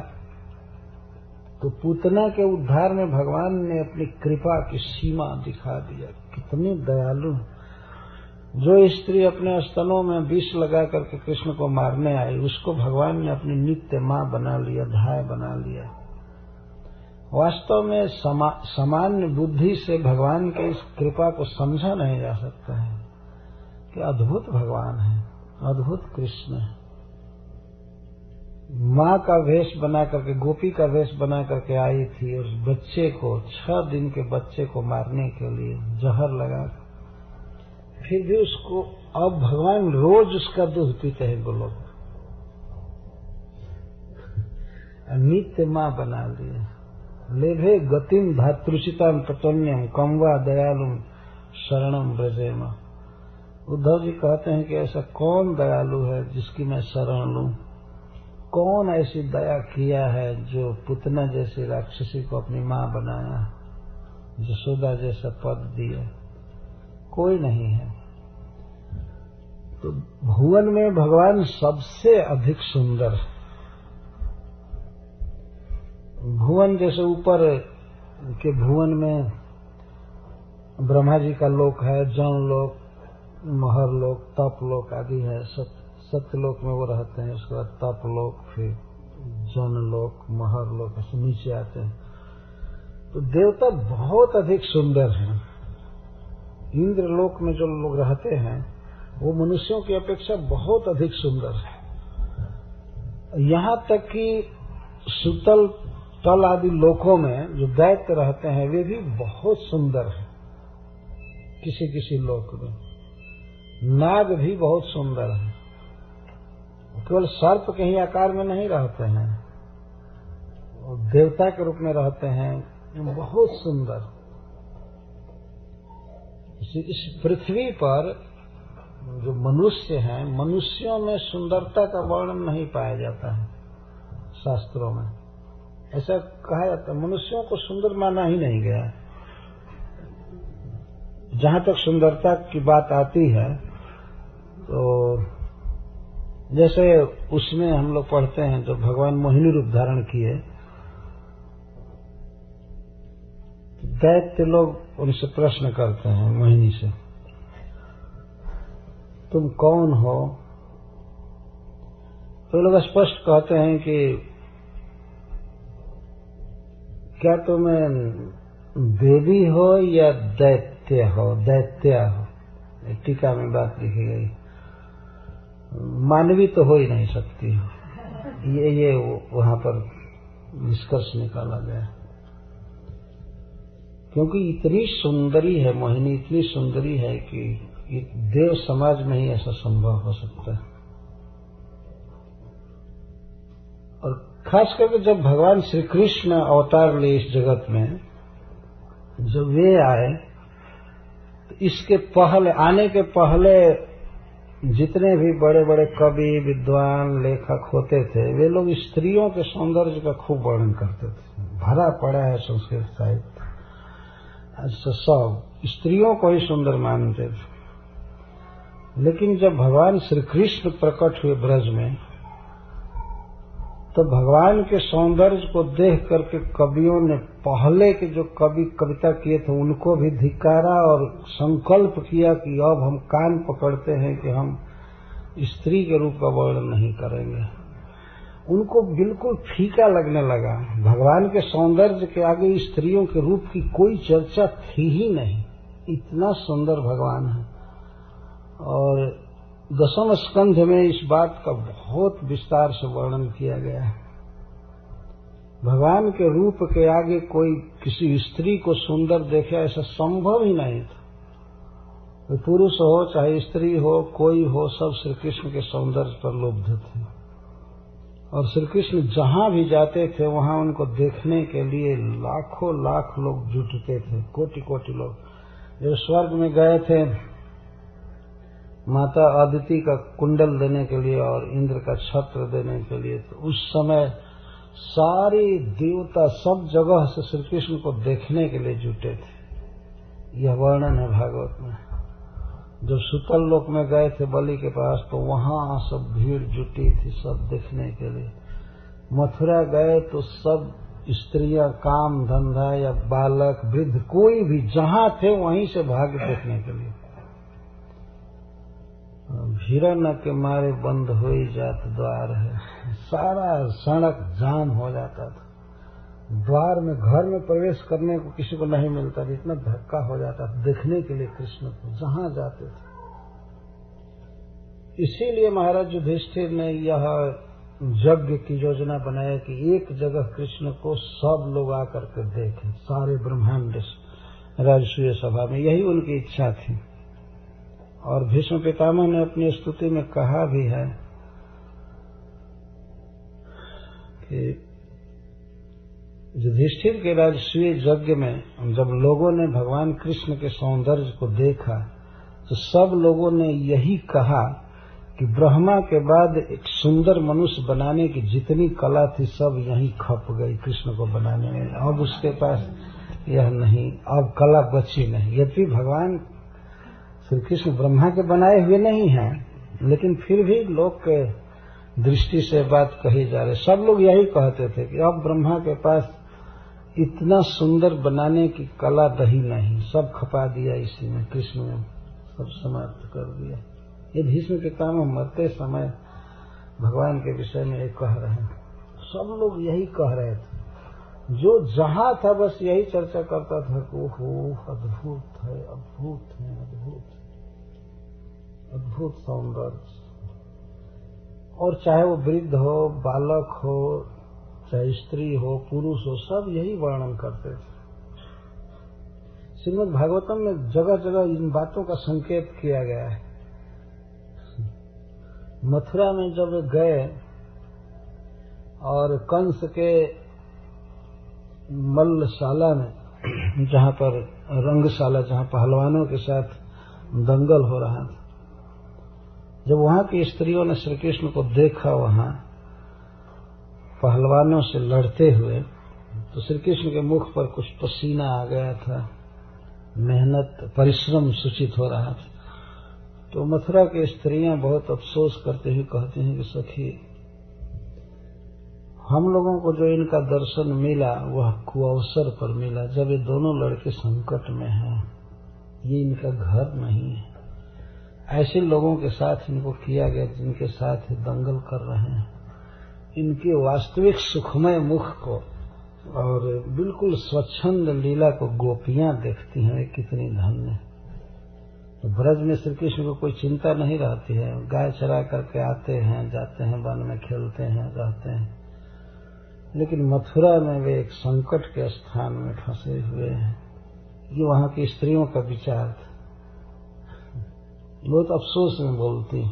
तो पूतना के उद्धार में भगवान ने अपनी कृपा की सीमा दिखा दिया। कितनी दयालु। जो स्त्री अपने स्तनों में विष लगा करके कृष्ण को मारने आई, उसको भगवान ने अपनी नित्य मां बना लिया, धाय बना लिया। वास्तव में सामान्य बुद्धि से भगवान के इस कृपा को समझा नहीं जा सकता है कि अद्भुत भगवान है, अद्भुत कृष्ण है। माँ का वेश बना करके, गोपी का वेश बना करके आई थी, और बच्चे को, 6 दिन के बच्चे को मारने के लिए जहर लगा, फिर भी उसको, अब भगवान रोज उसका दूध पीते हैं गोलोक, नित्य माँ बना लिए। लेभे गतिम धातृचिताम पतन्यम कमवा दयालुम शरणम ब्रजेम। उद्धव जी कहते हैं कि ऐसा कौन दयालु है जिसकी मैं शरण लूं? कौन ऐसी दया किया है जो पुतना जैसी राक्षसी को अपनी मां बनाया, यशोदा जैसा पद दिया? कोई नहीं है। तो भुवन में भगवान सबसे अधिक सुंदर। भुवन जैसे ऊपर के भुवन में ब्रह्मा जी का लोक है, जन लोक, महर लोक, तप लोक आदि है। सत्यलोक में वो रहते हैं, उसके बाद तप लोक, फिर जन लोक, महर लोक, ऐसे नीचे आते हैं। तो देवता बहुत अधिक सुंदर हैं। इंद्र लोक में जो लोग रहते हैं वो मनुष्यों की अपेक्षा बहुत अधिक सुंदर है। यहाँ तक कि सुतल तल आदि लोकों में जो दैत्य रहते हैं वे भी बहुत सुंदर हैं। किसी किसी लोक में नाग भी बहुत सुंदर है। केवल सर्प के ही आकार में नहीं रहते हैं, देवता के रूप में रहते हैं, बहुत सुंदर। इस पृथ्वी पर जो मनुष्य हैं, मनुष्यों में सुंदरता का वर्णन नहीं पाया जाता है शास्त्रों में। ऐसा कहा जाता है, मनुष्यों को सुंदर माना ही नहीं गया। जहां तक सुंदरता की बात आती है तो जैसे उसमें हम लोग पढ़ते हैं, जब भगवान मोहिनी रूप धारण किए, दैत्य लोग उनसे प्रश्न करते हैं मोहिनी से, तुम कौन हो? तो लोग स्पष्ट कहते हैं कि क्या तुम देवी हो या दैत्य हो, दैत्या हो। टीका में बात लिखी गई, मानवी तो हो ही नहीं सकती। ये वहां पर निष्कर्ष निकाला गया, क्योंकि इतनी सुंदरी है मोहिनी, इतनी सुंदरी है कि देव समाज में ही ऐसा संभव हो सकता है। और खास करके जब भगवान श्री कृष्ण अवतार लिए इस जगत में, जब वे आए तो इसके पहले, आने के पहले जितने भी बड़े बड़े कवि, विद्वान, लेखक होते थे, वे लोग स्त्रियों के सौंदर्य का खूब वर्णन करते थे। भरा पड़ा है संस्कृत साहित्य, सब स्त्रियों को ही सुंदर मानते थे। लेकिन जब भगवान श्री कृष्ण प्रकट हुए ब्रज में, तो भगवान के सौंदर्य को देख करके कवियों ने, पहले के जो कवि कविता किए थे उनको भी धिक्कारा और संकल्प किया कि अब हम कान पकड़ते हैं कि हम स्त्री के रूप का वर्णन नहीं करेंगे। उनको बिल्कुल फीका लगने लगा। भगवान के सौंदर्य के आगे स्त्रियों के रूप की कोई चर्चा थी ही नहीं, इतना सुंदर भगवान है। और दशम स्कंध में इस बात का बहुत विस्तार से वर्णन किया गया है। भगवान के रूप के आगे कोई किसी स्त्री को सुंदर देखे, ऐसा संभव ही नहीं था। पुरुष हो चाहे स्त्री हो, कोई हो, सब श्री कृष्ण के सौंदर्य पर लुब्ध थे। और श्री कृष्ण जहां भी जाते थे वहां उनको देखने के लिए लाखों लाख लोग जुटते थे, कोटि कोटि लोग। जब स्वर्ग में गए थे माता अदिति का कुंडल देने के लिए और इंद्र का छत्र देने के लिए, तो उस समय सारे देवता सब जगह से श्री कृष्ण को देखने के लिए जुटे थे। यह वर्णन है भागवत में। जब सुतल लोक में गए थे बलि के पास, तो वहां सब भीड़ जुटी थी सब देखने के लिए। मथुरा गए तो सब स्त्रियां, काम धंधा या बालक वृद्ध, कोई भी जहां थे वहीं से भाग देखने के लिए। भीड़ न के मारे बंद हो ही जात द्वार है, सारा सड़क जाम हो जाता था। द्वार में, घर में प्रवेश करने को किसी को नहीं मिलता था, इतना धक्का हो जाता था देखने के लिए कृष्ण को जहां जाते थे। इसीलिए महाराज युधिष्ठिर ने यह यज्ञ की योजना बनाया कि एक जगह कृष्ण को सब लोग आकर के देखें, सारे ब्रह्मांड राजसूय सभा में। यही उनकी इच्छा थी। और भीष्म पितामह ने अपनी स्तुति में कहा भी है कि युधिष्ठिर के राजसूय यज्ञ में जब लोगों ने भगवान कृष्ण के सौंदर्य को देखा, तो सब लोगों ने यही कहा कि ब्रह्मा के बाद एक सुंदर मनुष्य बनाने की जितनी कला थी सब यहीं खप गई कृष्ण को बनाने में। अब उसके पास यह नहीं, अब कला बची नहीं। यद्यपि भगवान श्री कृष्ण ब्रह्मा के बनाए हुए नहीं हैं, लेकिन फिर भी लोग के दृष्टि से बात कही जा रही। सब लोग यही कहते थे कि अब ब्रह्मा के पास इतना सुंदर बनाने की कला रही नहीं, सब खपा दिया इसी में, कृष्ण में सब समाप्त कर दिया। ये भीष्म पितामह मरते समय भगवान के विषय में एक कह रहे हैं। सब लोग यही कह रहे थे, जो जहां था बस यही चर्चा करता था कि ओहो अद्भुत है, अद्भुत है, अद्भुत, अद्भुत सौंदर्य। और चाहे वो वृद्ध हो, बालक हो, चाहे स्त्री हो, पुरुष हो, सब यही वर्णन करते थे। श्रीमद् भागवतम में जगह जगह इन बातों का संकेत किया गया है। मथुरा में जब गए और कंस के मल्लशाला में, जहां पर रंगशाला, जहां पहलवानों के साथ दंगल हो रहा था। जब वहां की स्त्रियों ने श्री कृष्ण को देखा वहां पहलवानों से लड़ते हुए, तो श्री कृष्ण के मुख पर कुछ पसीना आ गया था, मेहनत परिश्रम सूचित हो रहा था। तो मथुरा की स्त्रियां बहुत अफसोस करते हुए कहती हैं कि सखी, हम लोगों को जो इनका दर्शन मिला वह कुअवसर पर मिला, जब ये दोनों लड़के संकट में हैं, ये इनका घर नहीं है। ऐसे लोगों के साथ इनको किया गया जिनके साथ ये दंगल कर रहे हैं। इनके वास्तविक सुखमय मुख को और बिल्कुल स्वच्छंद लीला को गोपियां देखती हैं, कितनी धन्य। तो ब्रज में श्री कृष्ण को कोई चिंता नहीं रहती है, गाय चरा करके आते हैं, जाते हैं, वन में खेलते हैं, रहते हैं। लेकिन मथुरा में वे एक संकट के स्थान में फंसे हुए हैं। ये वहां की स्त्रियों का विचार था। बहुत अफसोस में बोलती।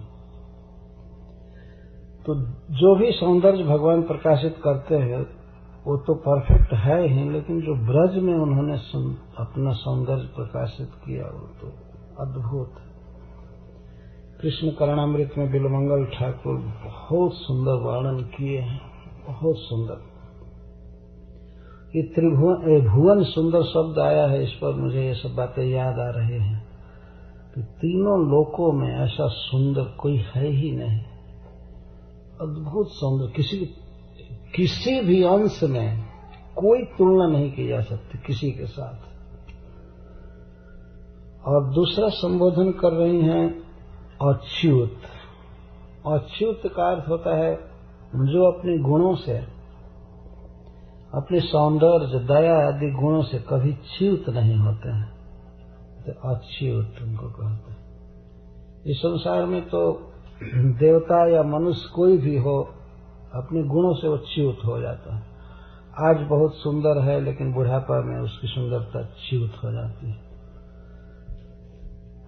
तो जो भी सौंदर्य भगवान प्रकाशित करते हैं वो तो परफेक्ट है ही, लेकिन जो ब्रज में उन्होंने अपना सौंदर्य प्रकाशित किया वो तो अद्भुत। कृष्ण करणामृत में बिलमंगल ठाकुर बहुत सुंदर वर्णन किए हैं, बहुत सुंदर। ये भुवन सुंदर शब्द आया है, इस पर मुझे ये सब बातें याद आ रही हैं कि तीनों लोकों में ऐसा सुंदर कोई है ही नहीं। अद्भुत सुंदर, किसी भी अंश में कोई तुलना नहीं की जा सकती किसी के साथ। और दूसरा संबोधन कर रही हैं अच्युत। अच्युत का अर्थ होता है जो अपने गुणों से, अपने सौंदर्य, दया आदि गुणों से कभी च्युत नहीं होते हैं, तो अच्युत उनको कहते हैं। इस संसार में तो देवता या मनुष्य कोई भी हो, अपने गुणों से वो च्युत हो जाता है। आज बहुत सुंदर है लेकिन बुढ़ापा में उसकी सुंदरता च्युत हो जाती है।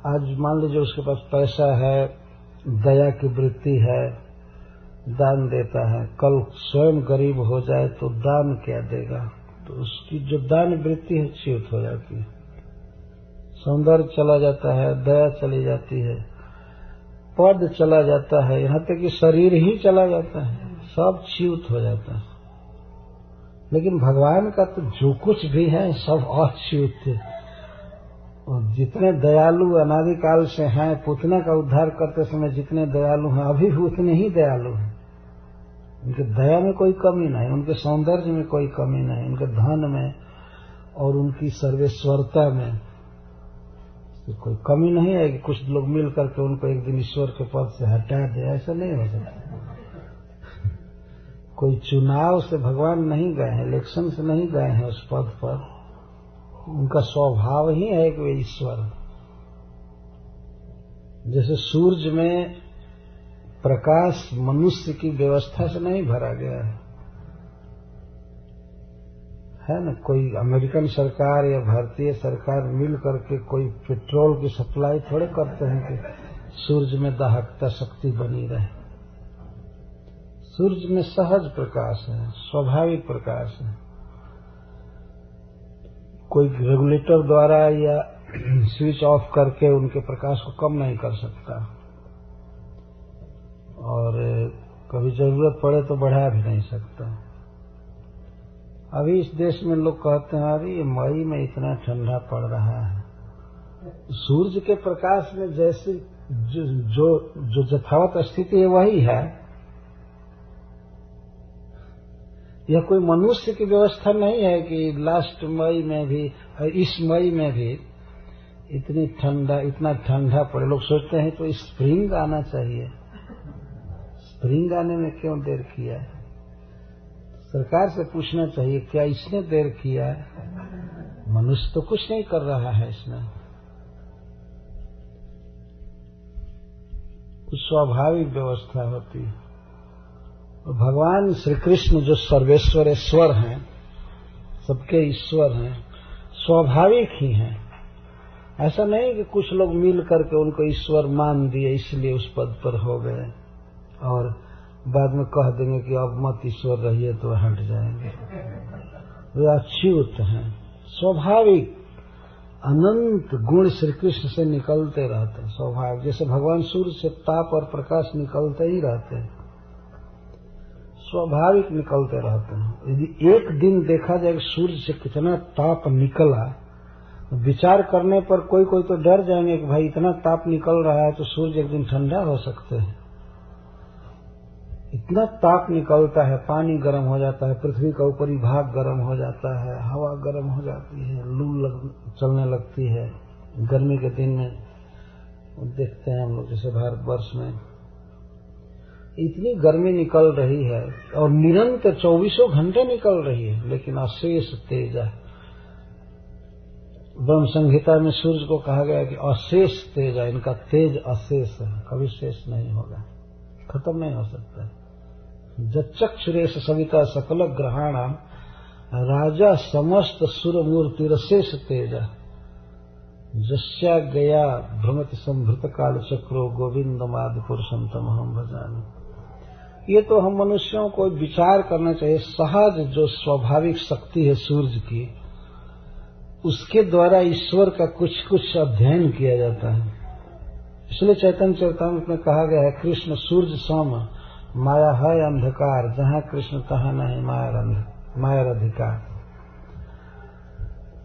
आज मान लीजिए उसके पास पैसा है, दया की वृत्ति है, दान देता है, कल स्वयं गरीब हो जाए तो दान क्या देगा, तो उसकी जो दान वृत्ति है च्युत हो जाती है। सौंदर्य चला जाता है, दया चली जाती है, पद चला जाता है, यहाँ तक कि शरीर ही चला जाता है, सब च्युत हो जाता है। लेकिन भगवान का तो जो कुछ भी है सब अच्युत है। और जितने दयालु अनादिकाल से हैं, पुतना का उद्धार करते समय जितने दयालु हैं अभी भी उतने ही दयालु हैं। उनके दया में कोई कमी नहीं, उनके सौंदर्य में कोई कमी नहीं, उनके धन में और उनकी सर्वेश्वरता में तो कोई कमी नहीं है कि कुछ लोग मिल करके उनको एक दिन ईश्वर के पद से हटा दे, ऐसा नहीं हो सकता। कोई चुनाव से भगवान नहीं गए हैं, इलेक्शन से नहीं गए हैं उस पद पर, उनका स्वभाव ही है कि वे ईश्वर। जैसे सूरज में प्रकाश मनुष्य की व्यवस्था से नहीं भरा गया है ना। कोई अमेरिकन सरकार या भारतीय सरकार मिल करके कोई पेट्रोल की सप्लाई थोड़े करते हैं कि सूरज में दाहकता शक्ति बनी रहे। सूरज में सहज प्रकाश है, स्वाभाविक प्रकाश है। कोई रेगुलेटर द्वारा या स्विच ऑफ करके उनके प्रकाश को कम नहीं कर सकता, और कभी जरूरत पड़े तो बढ़ा भी नहीं सकता। अभी इस देश में लोग कहते हैं अरे मई में इतना ठंडा पड़ रहा है। सूरज के प्रकाश में जैसे जो यथावत स्थिति है वही है। यह कोई मनुष्य की व्यवस्था नहीं है कि लास्ट मई में भी, इस मई में भी इतना ठंडा पड़े। लोग सोचते हैं तो स्प्रिंग आना चाहिए, स्प्रिंग आने में क्यों देर किया है? सरकार से पूछना चाहिए क्या इसने देर किया है? मनुष्य तो कुछ नहीं कर रहा है इसमें। कुछ स्वाभाविक व्यवस्था होती है। भगवान श्री कृष्ण जो सर्वेश्वरेश्वर हैं, सबके ईश्वर हैं, स्वाभाविक ही हैं। ऐसा नहीं कि कुछ लोग मिल करके उनको ईश्वर मान दिए इसलिए उस पद पर हो गए और बाद में कह देंगे कि अब मत ईश्वर रहिए तो हट जाएंगे। वे अच्युत हैं, स्वाभाविक अनंत गुण श्री कृष्ण से निकलते रहते हैं स्वभाव, जैसे भगवान सूर्य से ताप और प्रकाश निकलते ही रहते हैं, स्वाभाविक निकलते रहते हैं। यदि एक दिन देखा जाए सूर्य से कितना ताप निकला, विचार करने पर कोई कोई तो डर जाएंगे कि भाई इतना ताप निकल रहा है तो सूर्य एक दिन ठंडा हो सकते हैं। इतना ताप निकलता है, पानी गर्म हो जाता है, पृथ्वी का ऊपरी भाग गर्म हो जाता है, हवा गर्म हो जाती है, लू चलने लगती है। गर्मी के दिन में देखते हैं हम लोग, जैसे भारतवर्ष में इतनी गर्मी निकल रही है और निरंतर 24 घंटे निकल रही है, लेकिन अशेष तेज है। ब्रह्म संहिता में सूर्य को कहा गया कि अशेष तेज है, इनका तेज अशेष है, कभी शेष नहीं होगा, खत्म नहीं हो सकता। जच्चक्षुरेश सविता सकल ग्रहाणाम राजा समस्त सुर मूर्ति रशेष तेज जस्या गया भ्रमति संभृत काल चक्रो गोविंदमादि पुरुषम तमहम भजामि। ये तो हम मनुष्यों को विचार करना चाहिए। सहज जो स्वाभाविक शक्ति है सूर्य की, उसके द्वारा ईश्वर का कुछ कुछ अध्ययन किया जाता है। इसलिए चैतन्य चरितामृत में कहा गया है, कृष्ण सूर्य सम माया है अंधकार, जहाँ कृष्ण तहाँ नहीं माया अधिकार।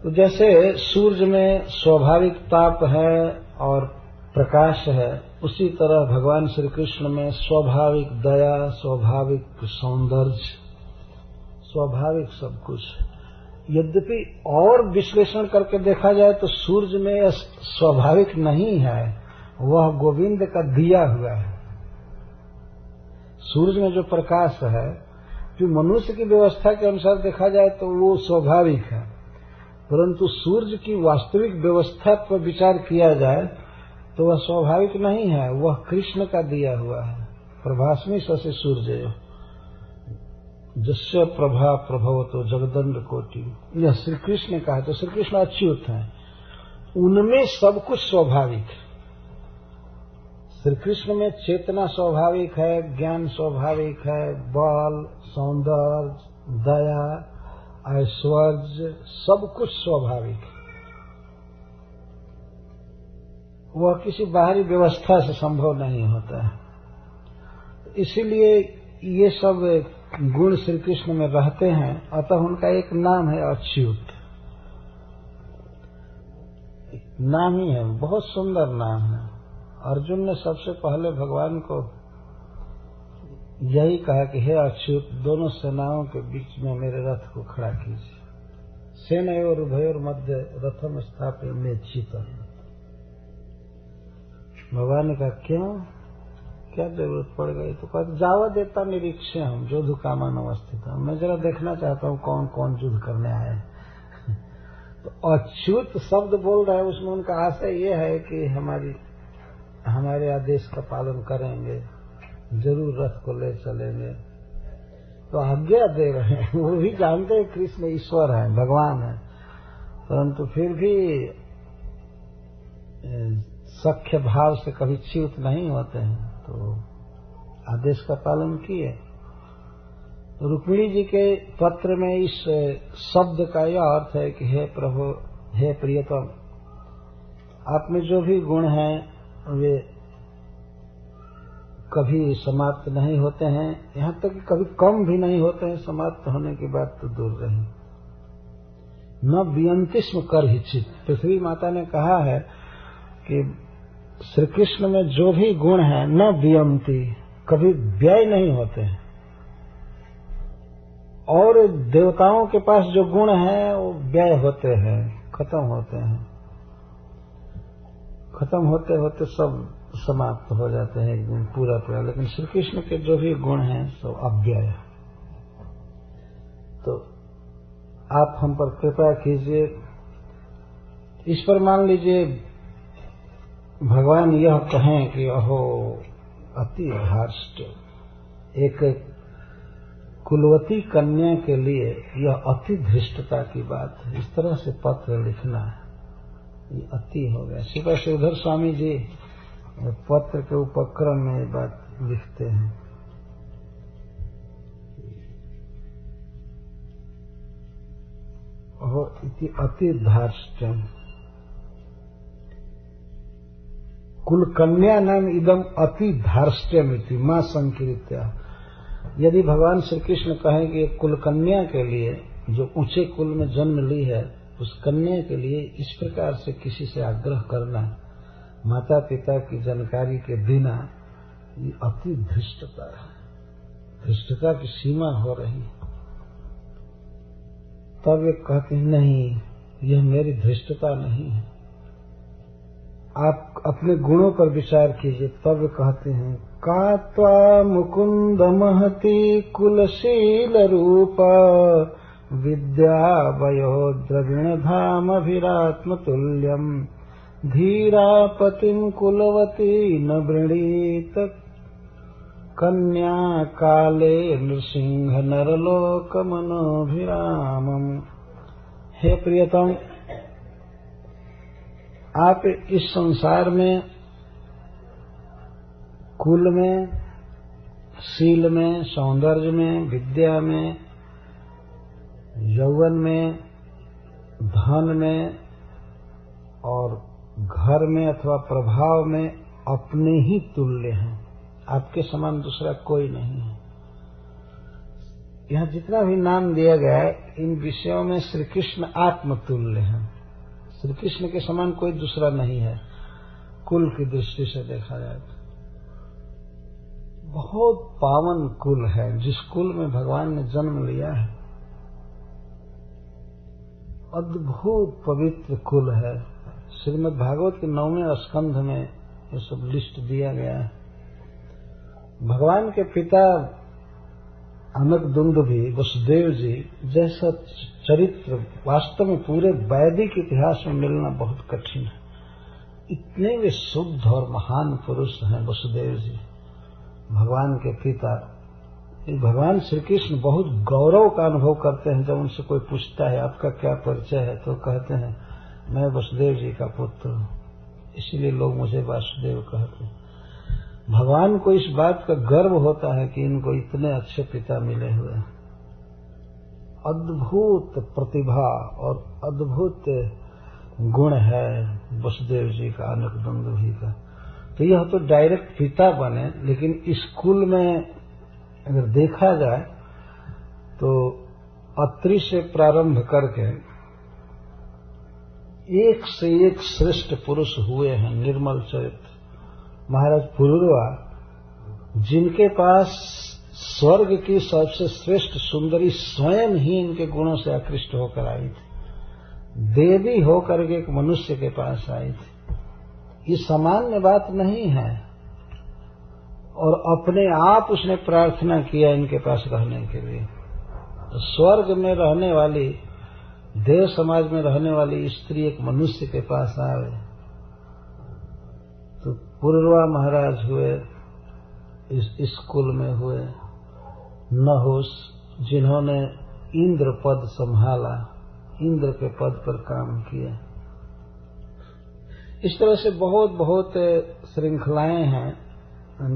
तो जैसे सूर्य में स्वाभाविक ताप है और प्रकाश है, उसी तरह भगवान श्री कृष्ण में स्वाभाविक दया, स्वाभाविक सौंदर्य, स्वाभाविक सब कुछ। यद्यपि और विश्लेषण करके देखा जाए तो सूर्य में स्वाभाविक नहीं है, वह गोविंद का दिया हुआ है। सूर्य में जो प्रकाश है, जो मनुष्य की व्यवस्था के अनुसार देखा जाए तो वो स्वाभाविक है, परंतु सूर्य की वास्तविक व्यवस्था पर विचार किया जाए तो वह स्वाभाविक नहीं है, वह कृष्ण का दिया हुआ है। प्रभास्मी शशि सूर्य जस्य प्रभा प्रभवतो जगदंड कोटि, यह श्री कृष्ण का है। तो श्री कृष्ण अच्युत हैं, उनमें सब कुछ स्वाभाविक है। श्री कृष्ण में चेतना स्वाभाविक है, ज्ञान स्वाभाविक है, बल, सौंदर्य, दया, ऐश्वर्य, सब कुछ स्वाभाविक है। वह किसी बाहरी व्यवस्था से संभव नहीं होता है। इसीलिए ये सब गुण श्री कृष्ण में रहते हैं, अतः उनका एक नाम है अच्युत। नाम ही है, बहुत सुंदर नाम है। अर्जुन ने सबसे पहले भगवान को यही कहा कि हे अच्युत, दोनों सेनाओं के बीच में मेरे रथ को खड़ा कीजिए। सेनयोर उभयोर मध्य रथम स्थापय में चितम। भगवान ने कहा क्यों, क्या जरूरत पड़ गई? तो कहा जावा देता निरीक्षे हम जो धुकामान अवस्थित है, मैं जरा देखना चाहता हूँ कौन कौन युद्ध करने आए। तो अच्युत शब्द बोल रहे हैं, उसमें उनका आशय ये है कि हमारे आदेश का पालन करेंगे, जरूर रथ को ले चलेंगे, तो आज्ञा दे रहे हैं। वो भी जानते हैं कृष्ण ईश्वर है, भगवान है, परंतु फिर भी सख्य भाव से कभी च्युत नहीं होते हैं, तो आदेश का पालन किए। रुक्मिणी जी के पत्र में इस शब्द का यह अर्थ है कि हे प्रभु, हे प्रियतम, आप में जो भी गुण हैं वे कभी समाप्त नहीं होते हैं, यहाँ तक कि कभी कम भी नहीं होते हैं, समाप्त होने की बात तो दूर रही। न वियंतिस्म कर हिचित, पृथ्वी माता ने कहा है कि श्री कृष्ण में जो भी गुण है न वियंती, कभी व्यय नहीं होते हैं, और देवताओं के पास जो गुण है वो व्यय होते हैं, खत्म होते हैं, खत्म होते होते सब समाप्त हो जाते हैं एक दिन पूरा पूरा। लेकिन श्री कृष्ण के जो भी गुण हैं सब अव्यय। तो आप हम पर कृपा कीजिए, इस पर मान लीजिए भगवान यह कहें कि अहो अति धार्ष्ट, एक कुलवती कन्या के लिए यह अति धृष्टता की बात है, इस तरह से पत्र लिखना ये अति हो गया। श्री श्रीधर स्वामी जी पत्र के उपक्रम में ये बात लिखते हैं। अहो इति अति धार्ष्ट, कुल कन्या नाम इदम अति धार्ष्ट्यमिति मां संकीर्त्या। यदि भगवान श्री कृष्ण कहें कि कुल कन्या के लिए, जो ऊंचे कुल में जन्म ली है, उस कन्या के लिए इस प्रकार से किसी से आग्रह करना माता पिता की जानकारी के बिना, ये अति धृष्टता है, धृष्टता की सीमा हो रही। तब वे कहते हैं नहीं, यह मेरी धृष्टता नहीं है, आप अपने गुणों पर विचार कीजिए। तब वे कहते हैं का त्वा मुकुंद महती कुलशील रूप विद्या वयो द्रविण धाम अभिरात्म तुल्यम धीरा पतिम कुलवती न वृणीत कन्या काले नृसिंह नरलोक मनोभिरामम। हे प्रियतम, आप इस संसार में कुल में, शील में, सौंदर्य में, विद्या में, यौवन में, धन में और घर में अथवा प्रभाव में अपने ही तुल्य हैं। आपके समान दूसरा कोई नहीं है। यहाँ जितना भी नाम दिया गया है, इन विषयों में श्री कृष्ण आत्मतुल्य हैं। श्री कृष्ण के समान कोई दूसरा नहीं है। कुल की दृष्टि से देखा जाए तो बहुत पावन कुल है जिस कुल में भगवान ने जन्म लिया है। अद्भुत पवित्र कुल है। श्रीमद् भागवत के 9वें स्कंध में ये सब लिस्ट दिया गया है। भगवान के पिता अनकदुंदुभी वसुदेव जी जैसा चरित्र वास्तव में पूरे वैदिक इतिहास में मिलना बहुत कठिन है। इतने वे शुद्ध और महान पुरुष हैं वसुदेव जी, भगवान के पिता। भगवान श्री कृष्ण बहुत गौरव का अनुभव करते हैं जब उनसे कोई पूछता है आपका क्या परिचय है, तो कहते हैं मैं वसुदेव जी का पुत्र हूँ, इसलिए लोग मुझे वासुदेव कहते हैं। भगवान को इस बात का गर्व होता है कि इनको इतने अच्छे पिता मिले हुए हैं। अद्भुत प्रतिभा और अद्भुत गुण है वसुदेव जी का, अनकदुंदुभी का। तो यह तो डायरेक्ट पिता बने, लेकिन इस कुल में अगर देखा जाए तो अत्रि से प्रारंभ करके एक से एक श्रेष्ठ पुरुष हुए हैं निर्मल चरित्र। महाराज पुरुरवा, जिनके पास स्वर्ग की सबसे श्रेष्ठ सुंदरी स्वयं ही इनके गुणों से आकृष्ट होकर आई थी, देवी होकर के एक मनुष्य के पास आई थी। ये सामान्य बात नहीं है। और अपने आप उसने प्रार्थना किया इनके पास रहने के लिए। तो स्वर्ग में रहने वाली, देव समाज में रहने वाली स्त्री एक मनुष्य के पास आवे तो पुरुरवा महाराज हुए, इस कुल में हुए नहुस, जिन्होंने इंद्र पद संभाला, इंद्र के पद पर काम किया। इस तरह से बहुत बहुत श्रृंखलाएं हैं,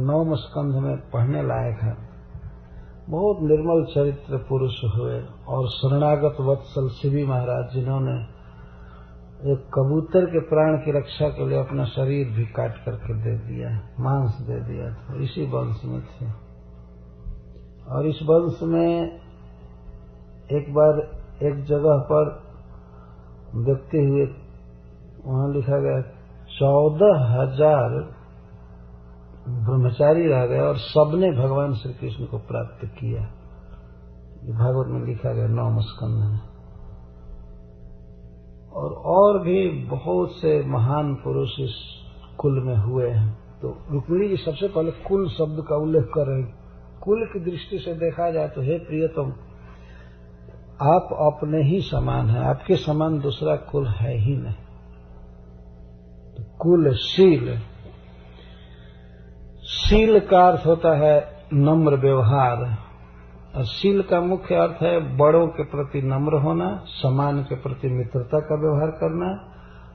9वें स्कंध में पढ़ने लायक है। बहुत निर्मल चरित्र पुरुष हुए। और शरणागत वत्सल शिवी महाराज, जिन्होंने एक कबूतर के प्राण की रक्षा के लिए अपना शरीर भी काट करके दे दिया, मांस दे दिया था, इसी वंश में थे। और इस वंश में एक बार एक जगह पर देखते हुए वहां लिखा गया 14,000 ब्रह्मचारी रह गए और सबने भगवान श्री कृष्ण को प्राप्त किया। भागवत में लिखा गया 9वें स्कंध में। और भी बहुत से महान पुरुष इस कुल में हुए हैं। तो रुक्मिणी जी सबसे पहले कुल शब्द का उल्लेख कर रहे हैं। कुल की दृष्टि से देखा जाए तो हे प्रियतम, आप अपने ही समान हैं, आपके समान दूसरा कुल है ही नहीं। तो कुलशील, शील का अर्थ होता है नम्र व्यवहार। और शील का मुख्य अर्थ है बड़ों के प्रति नम्र होना, समान के प्रति मित्रता का व्यवहार करना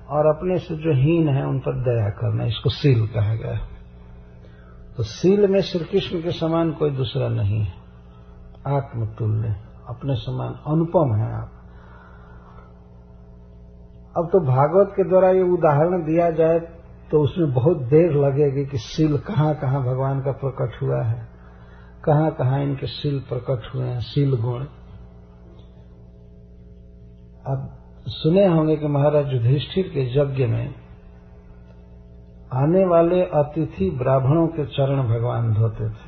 और अपने से जो हीन है उन पर दया करना, इसको शील कहा गया है। तो शील में श्री कृष्ण के समान कोई दूसरा नहीं है, आत्मतुल्य, अपने समान अनुपम है आप। अब तो भागवत के द्वारा ये उदाहरण दिया जाए तो उसमें बहुत देर लगेगी कि शील कहाँ कहाँ भगवान का प्रकट हुआ है, कहाँ कहाँ इनके शील प्रकट हुए हैं, शील गुण। अब सुने होंगे कि महाराज युधिष्ठिर के यज्ञ में आने वाले अतिथि ब्राह्मणों के चरण भगवान धोते थे,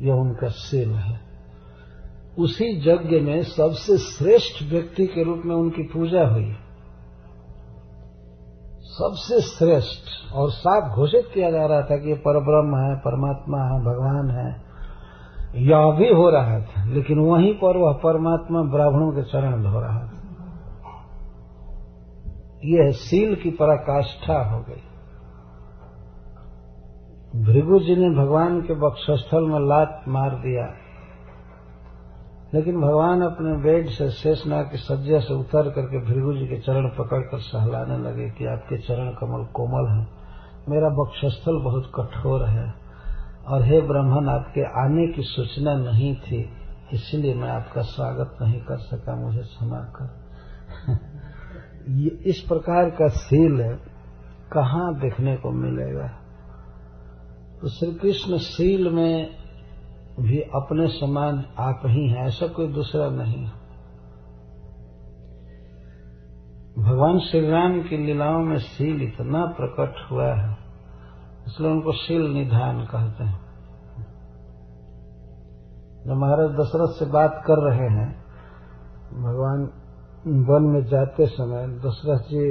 यह उनका शील है। उसी यज्ञ में सबसे श्रेष्ठ व्यक्ति के रूप में उनकी पूजा हुई, सबसे श्रेष्ठ, और साफ घोषित किया जा रहा था कि ये परब्रह्म है, परमात्मा है, भगवान है। यह भी हो रहा था, लेकिन वहीं पर वह परमात्मा ब्राह्मणों के चरण धो रहा था। यह शील की पराकाष्ठा हो गई। भृगु जी ने भगवान के वक्षस्थल में लात मार दिया, लेकिन भगवान अपने बेड से शेषनाग की सज्जा से उतर करके भृगु जी के चरण पकड़कर सहलाने लगे कि आपके चरण कमल कोमल हैं, मेरा वक्षस्थल बहुत कठोर है, और हे ब्राह्मण, आपके आने की सूचना नहीं थी, इसलिए मैं आपका स्वागत नहीं कर सका, मुझे क्षमा कर। इस प्रकार का शील कहाँ देखने को मिलेगा? तो श्री कृष्ण शील में भी अपने समान आप ही हैं, ऐसा कोई दूसरा नहीं। भगवान श्री राम की लीलाओं में शील इतना प्रकट हुआ है, इसलिए उनको शील निधान कहते हैं। जब महाराज दशरथ से बात कर रहे हैं, भगवान वन में जाते समय दशरथ जी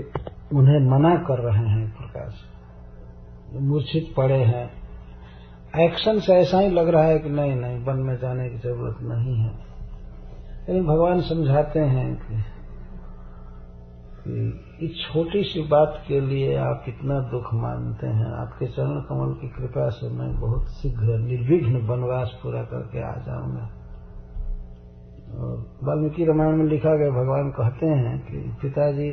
उन्हें मना कर रहे हैं, एक प्रकार से मूर्छित पड़े हैं। एक्शन से ऐसा ही लग रहा है कि नहीं नहीं, वन में जाने की जरूरत नहीं है, लेकिन भगवान समझाते हैं कि इस छोटी सी बात के लिए आप इतना दुख मानते हैं, आपके चरण कमल की कृपा से मैं बहुत शीघ्र निर्विघ्न वनवास पूरा करके आ जाऊंगा। और वाल्मीकि रामायण में लिखा गया, भगवान कहते हैं कि पिताजी,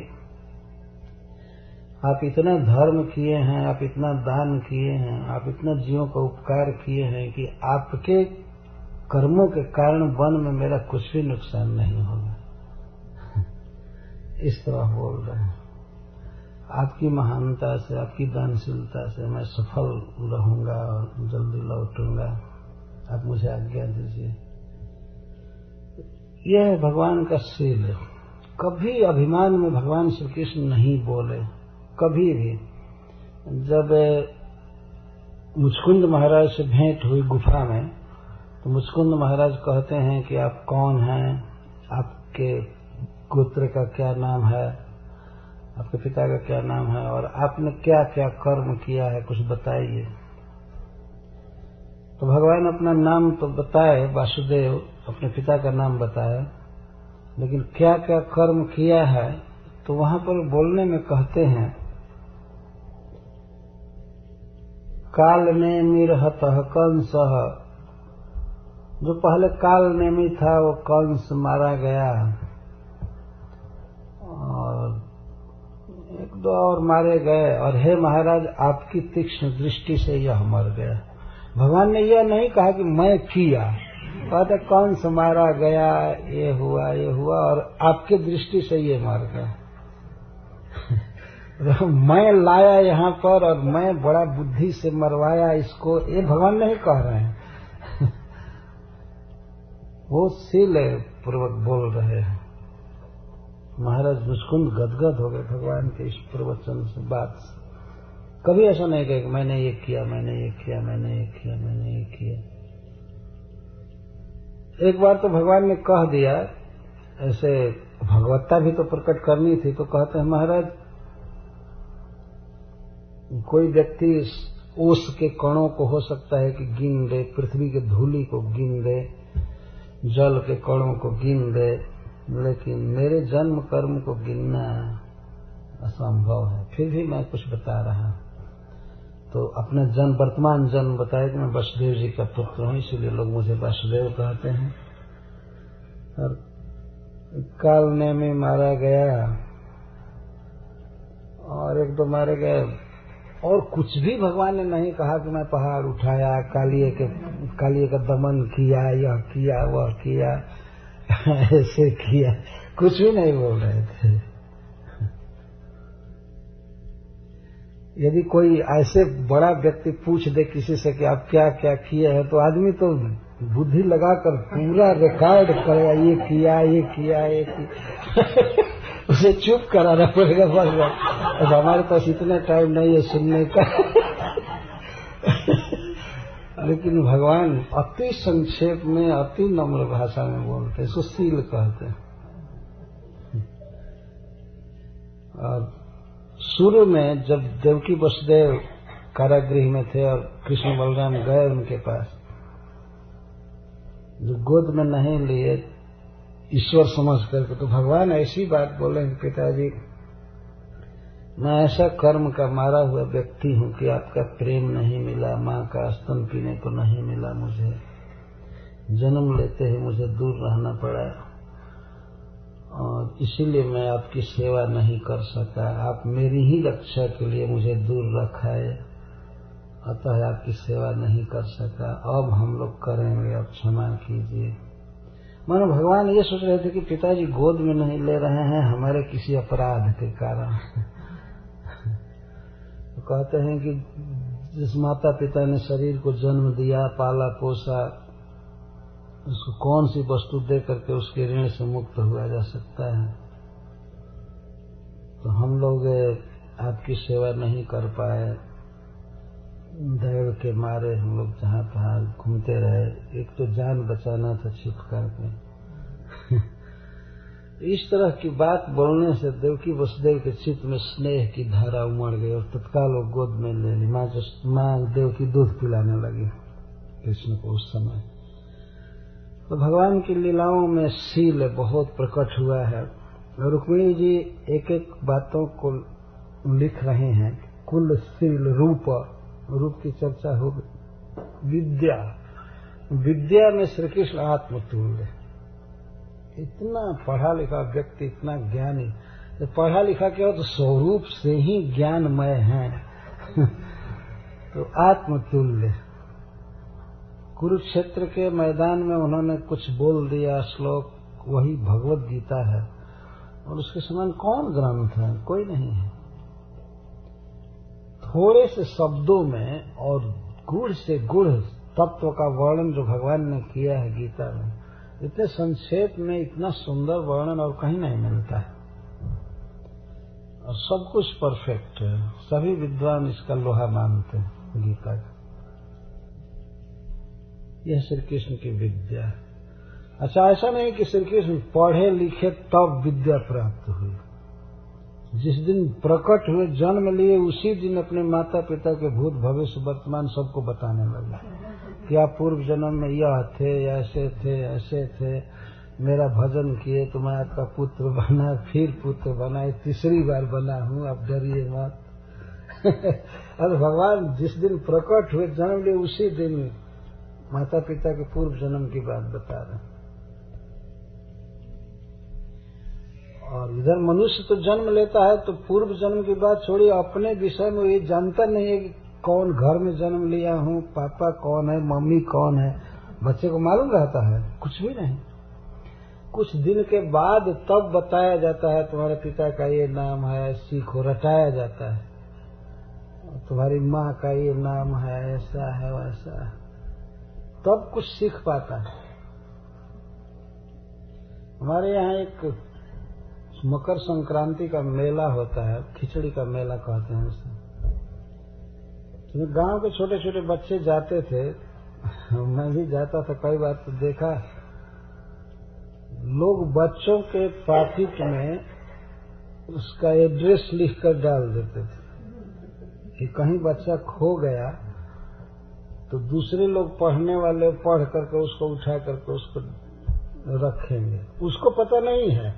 आप इतना धर्म किए हैं, आप इतना दान किए हैं, आप इतना जीवों का उपकार किए हैं कि आपके कर्मों के कारण वन में मेरा कुछ भी नुकसान नहीं होगा। इस तरह बोल रहे हैं। आपकी महानता से, आपकी दानशीलता से मैं सफल रहूंगा और जल्दी लौटूंगा, आप मुझे आज्ञा दीजिए। यह है भगवान का शील। कभी अभिमान में भगवान श्री कृष्ण नहीं बोले, कभी भी। जब मुचकुंद महाराज से भेंट हुई गुफा में, तो मुचकुंद महाराज कहते हैं कि आप कौन हैं, आपके गोत्र का क्या नाम है, आपके पिता का क्या नाम है, और आपने क्या क्या कर्म किया है, कुछ बताइए। तो भगवान अपना नाम तो बताए, वासुदेव, अपने पिता का नाम बताए, लेकिन क्या क्या कर्म किया है तो वहां पर बोलने में कहते हैं, काल नेमि रहतः कंसः, जो पहले काल नेमि था वो कंस मारा गया, और एक दो और मारे गए, और हे महाराज आपकी तीक्ष्ण दृष्टि से यह मर गया। भगवान ने यह नहीं कहा कि मैं किया, कहते कंस मारा गया, ये हुआ, और आपके दृष्टि से ये मर गया। मैं लाया यहाँ पर और मैं बड़ा बुद्धि से मरवाया इसको, ये भगवान नहीं कह रहे हैं। वो शील पूर्वक बोल रहे हैं। महाराज मुचकुंद गदगद हो गए भगवान के इस प्रवचन से, बात से। कभी ऐसा नहीं कहे कि मैंने ये किया, मैंने ये किया, मैंने ये किया, मैंने ये किया। एक बार तो भगवान ने कह दिया, ऐसे भगवत्ता भी तो प्रकट करनी थी, तो कहते हैं महाराज, कोई व्यक्ति ओस के कणों को हो सकता है कि गिन दे, पृथ्वी के धूलि को गिन दे, जल के कणों को गिन दे, लेकिन मेरे जन्म कर्म को गिनना असंभव है। फिर भी मैं कुछ बता रहा हूं। तो अपना जन्म, वर्तमान जन्म बताया कि मैं वसुदेव जी का पुत्र हूं, इसीलिए लोग मुझे वासुदेव कहते हैं। और काल नेमि मारा गया, और एक दो मारे गए, और कुछ भी भगवान ने नहीं कहा कि मैं पहाड़ उठाया, कालिए का दमन किया, यह किया, वह किया, ऐसे किया, कुछ भी नहीं बोल रहे थे। यदि कोई ऐसे बड़ा व्यक्ति पूछ दे किसी से कि आप क्या क्या किए हैं, तो आदमी तो बुद्धि लगाकर पूरा रिकॉर्ड करेगा, ये किया ये किया ये किया। उसे चुप कराना पड़ेगा भगवान, अब हमारे पास इतना टाइम नहीं है सुनने का। लेकिन भगवान अति संक्षेप में अति नम्र भाषा में बोलते हैं, इसको शील कहते हैं। और शुरू में जब देवकी वसुदेव कारागृह में थे और कृष्ण बलराम गए उनके पास, जो गोद में नहीं लिए ईश्वर समझ करके, तो भगवान ऐसी बात बोले कि पिताजी, मैं ऐसा कर्म का मारा हुआ व्यक्ति हूं कि आपका प्रेम नहीं मिला, माँ का स्तन पीने को नहीं मिला, मुझे जन्म लेते ही मुझे दूर रहना पड़ा और इसीलिए मैं आपकी सेवा नहीं कर सका। आप मेरी ही रक्षा के लिए मुझे दूर रखा है, अतः आपकी सेवा नहीं कर सका। अब हम लोग करेंगे, अब क्षमा कीजिए। मानो भगवान ये सोच रहे थे कि पिताजी गोद में नहीं ले रहे हैं हमारे किसी अपराध के कारण। तो कहते हैं कि जिस माता पिता ने शरीर को जन्म दिया, पाला पोसा, उसको कौन सी वस्तु दे करके उसके ऋण से मुक्त हुआ जा सकता है। तो हम लोग आपकी सेवा नहीं कर पाए, दैव के मारे हम लोग जहाँ तहाँ घूमते रहे। एक तो जान बचाना था छिप करके। इस तरह की बात बोलने से देवकी वसुदेव के चित्त में स्नेह की धारा उमड़ गई और तत्काल वो गोद में ले ली। माँ देवकी दूध पिलाने लगी कृष्ण को उस समय। तो भगवान की लीलाओं में शील बहुत प्रकट हुआ है। रुक्मिणी जी एक एक बातों को लिख रहे हैं। कुल शील रूप की चर्चा हो गई। विद्या में श्री कृष्ण आत्मतुल्य। इतना पढ़ा लिखा व्यक्ति, इतना ज्ञानी, तो पढ़ा लिखा क्या हो तो स्वरूप से ही ज्ञानमय है। तो आत्मतुल्य। कुरुक्षेत्र के मैदान में उन्होंने कुछ बोल दिया श्लोक, वही भगवत गीता है और उसके समान कौन ग्रंथ है? कोई नहीं है। थोड़े से शब्दों में और गूढ़ से गूढ़ तत्व का वर्णन जो भगवान ने किया है गीता में, इतने संक्षेप में इतना सुंदर वर्णन और कहीं नहीं मिलता है। और सब कुछ परफेक्ट है। सभी विद्वान इसका लोहा मानते हैं गीता का। यह श्री कृष्ण की विद्या है। अच्छा, ऐसा नहीं कि श्री कृष्ण पढ़े लिखे तब विद्या प्राप्त हुई। जिस दिन प्रकट हुए, जन्म लिए, उसी दिन अपने माता पिता के भूत भविष्य वर्तमान सबको बताने लगे कि आप पूर्व जन्म में यह थे, ऐसे थे, ऐसे थे, मेरा भजन किए तो मैं आपका पुत्र बना, फिर पुत्र बना, तीसरी बार बना हूँ, आप डरिए मत। और भगवान जिस दिन प्रकट हुए, जन्म लिए, उसी दिन माता पिता के पूर्व जन्म की बात बता रहे। और इधर मनुष्य तो जन्म लेता है तो पूर्व जन्म की बात छोड़िए, अपने विषय में ये जानता नहीं है कि कौन घर में जन्म लिया हूँ, पापा कौन है, मम्मी कौन है। बच्चे को मालूम रहता है? कुछ भी नहीं। कुछ दिन के बाद तब बताया जाता है तुम्हारे पिता का ये नाम है, सीखो, रटाया जाता है। तुम्हारी माँ का ये नाम है, ऐसा है वैसा है, तब कुछ सीख पाता है। हमारे यहाँ एक मकर संक्रांति का मेला होता है, खिचड़ी का मेला कहते हैं उसे। तो गांव के छोटे छोटे बच्चे जाते थे, मैं भी जाता था कई बार। तो देखा लोग बच्चों के पॉकेट में उसका एड्रेस लिखकर डाल देते थे कि कहीं बच्चा खो गया तो दूसरे लोग पढ़ने वाले पढ़ करके उसको उठा करके उसको रखेंगे। उसको पता नहीं है,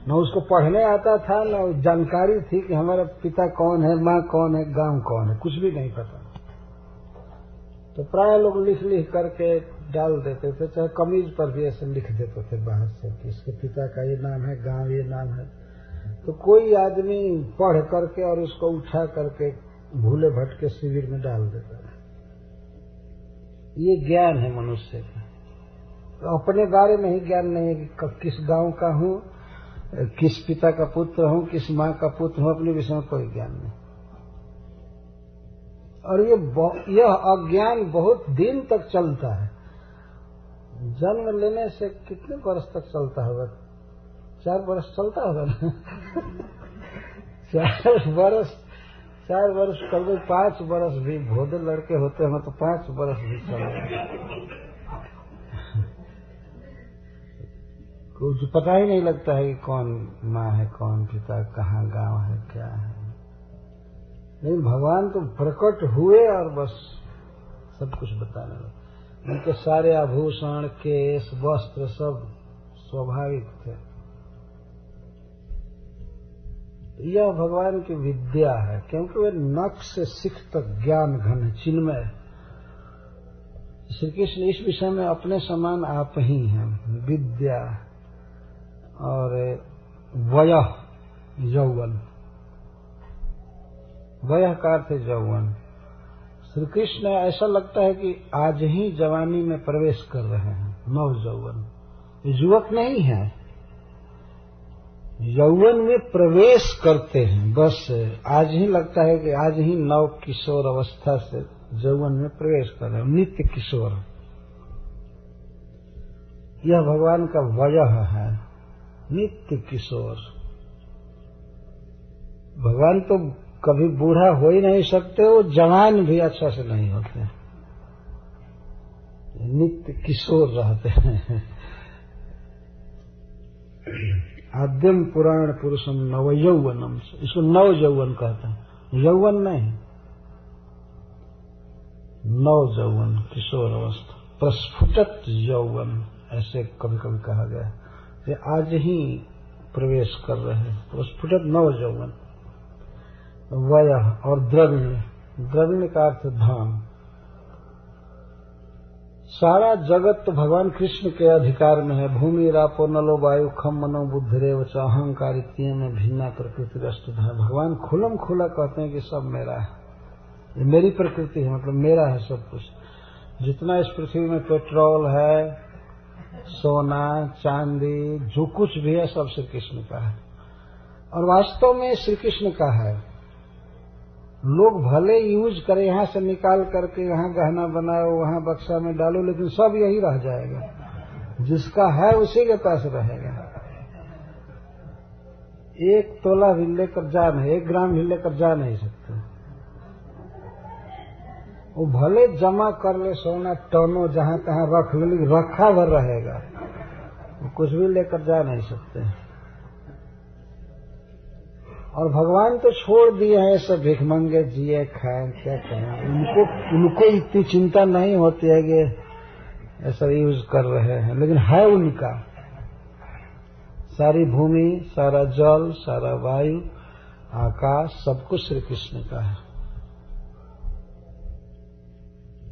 न उसको पढ़ने आता था, न जानकारी थी कि हमारा पिता कौन है, माँ कौन है, गांव कौन है, कुछ भी नहीं पता। तो प्राय लोग लिख लिख करके डाल देते थे, चाहे कमीज पर भी ऐसे लिख देते थे बाहर से कि इसके पिता का ये नाम है, गांव ये नाम है। तो कोई आदमी पढ़ करके और उसको उठा करके भूले भटके शिविर में डाल देता है। ये ज्ञान है मनुष्य का। तो अपने बारे में ही ज्ञान नहीं है कि किस गांव का हूँ, किस पिता का पुत्र हूँ, किस माँ का पुत्र हूँ, अपने विषय में कोई ज्ञान नहीं। और यह अज्ञान बहुत दिन तक चलता है। जन्म लेने से कितने वर्ष तक चलता होगा? 4 वर्ष चलता होगा ना। 4 वर्ष कभी 5 वर्ष भी भोदे लड़के होते हैं तो 5 वर्ष भी चलेगा। कुछ पता ही नहीं लगता है कि कौन माँ है, कौन पिता, कहाँ गांव है, क्या है। लेकिन भगवान तो प्रकट हुए और बस सब कुछ बताने लगे। उनके सारे आभूषण, केश, वस्त्र सब स्वाभाविक थे। यह भगवान की विद्या है, क्योंकि वे नख से सिख तक ज्ञान घन है, चिन्मय। श्री कृष्ण इस विषय में अपने समान आप ही हैं। विद्या और वयः यौवन, वयः का अर्थ है यौवन। श्री कृष्ण ऐसा लगता है कि आज ही जवानी में प्रवेश कर रहे हैं, नव यौवन। युवक नहीं है, यौवन में प्रवेश करते हैं। बस आज ही लगता है कि आज ही नव किशोर अवस्था से यौवन में प्रवेश कर रहे हैं, नित्य किशोर। यह भगवान का वयः है, नित्य किशोर। भगवान तो कभी बूढ़ा हो ही नहीं सकते, वो जवान भी अच्छा से नहीं होते, नित्य किशोर रहते हैं। आद्यम पुराण पुरुषम नव यौवनम, इसको नव यौवन कहते हैं, यौवन नहीं, नव यौवन, किशोर अवस्था। प्रस्फुटत यौवन ऐसे कभी कभी कहा गया, ये आज ही प्रवेश कर रहे हैं, प्रस्फुटत नव यौवन। वयः और द्रविण्य, द्रविण्य का अर्थ धन। सारा जगत तो भगवान कृष्ण के अधिकार में है। भूमि रापो नलो वायु खम मनो बुद्धिरेव च अहंकार इत्य में भिन्ना प्रकृति रष्ट है। भगवान खुलम खुला कहते हैं कि सब मेरा है, ये मेरी प्रकृति है, मतलब मेरा है सब कुछ। जितना इस पृथ्वी में पेट्रोल है, सोना चांदी, जो कुछ भी है सब श्री कृष्ण का है। और वास्तव में श्री कृष्ण का है। लोग भले यूज करें, यहां से निकाल करके यहां गहना बनाओ, वहां बक्सा में डालो, लेकिन सब यही रह जाएगा। जिसका है उसी के पास रहेगा। 1 तोला भी लेकर जा नहीं, 1 ग्राम भी लेकर जा नहीं सकते। वो भले जमा कर ले सोना टनों, जहां तहां रख ले, लेकिन रखा भर रहेगा, वो कुछ भी लेकर जा नहीं सकते। और भगवान तो छोड़ दिए हैं सब भिखमंगे जिए खाएं, क्या कहें। उनको इतनी चिंता नहीं होती है कि ऐसा यूज कर रहे हैं, लेकिन है उनका। सारी भूमि, सारा जल, सारा वायु, आकाश, सब कुछ श्री कृष्ण का है।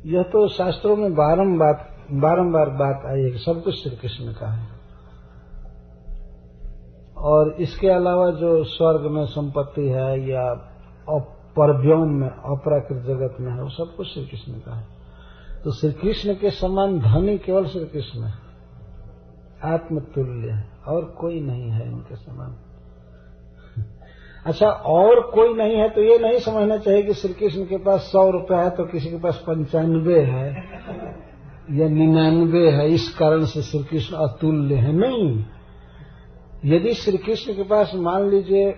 यह तो शास्त्रों में बारंबार बात आई है कि सब कुछ श्री कृष्ण का है। और इसके अलावा जो स्वर्ग में संपत्ति है या परव्योम में, अपराकृत जगत में है, वो सब कुछ श्री कृष्ण का है। तो श्री कृष्ण के समान धनी केवल श्री कृष्ण है, आत्मतुल्य, और कोई नहीं है इनके समान। अच्छा, और कोई नहीं है तो ये नहीं समझना चाहिए कि श्री कृष्ण के पास 100 रुपया है तो किसी के पास 95 है या 99 है, इस कारण से श्री कृष्ण अतुल्य है। नहीं, यदि श्री कृष्ण के पास मान लीजिए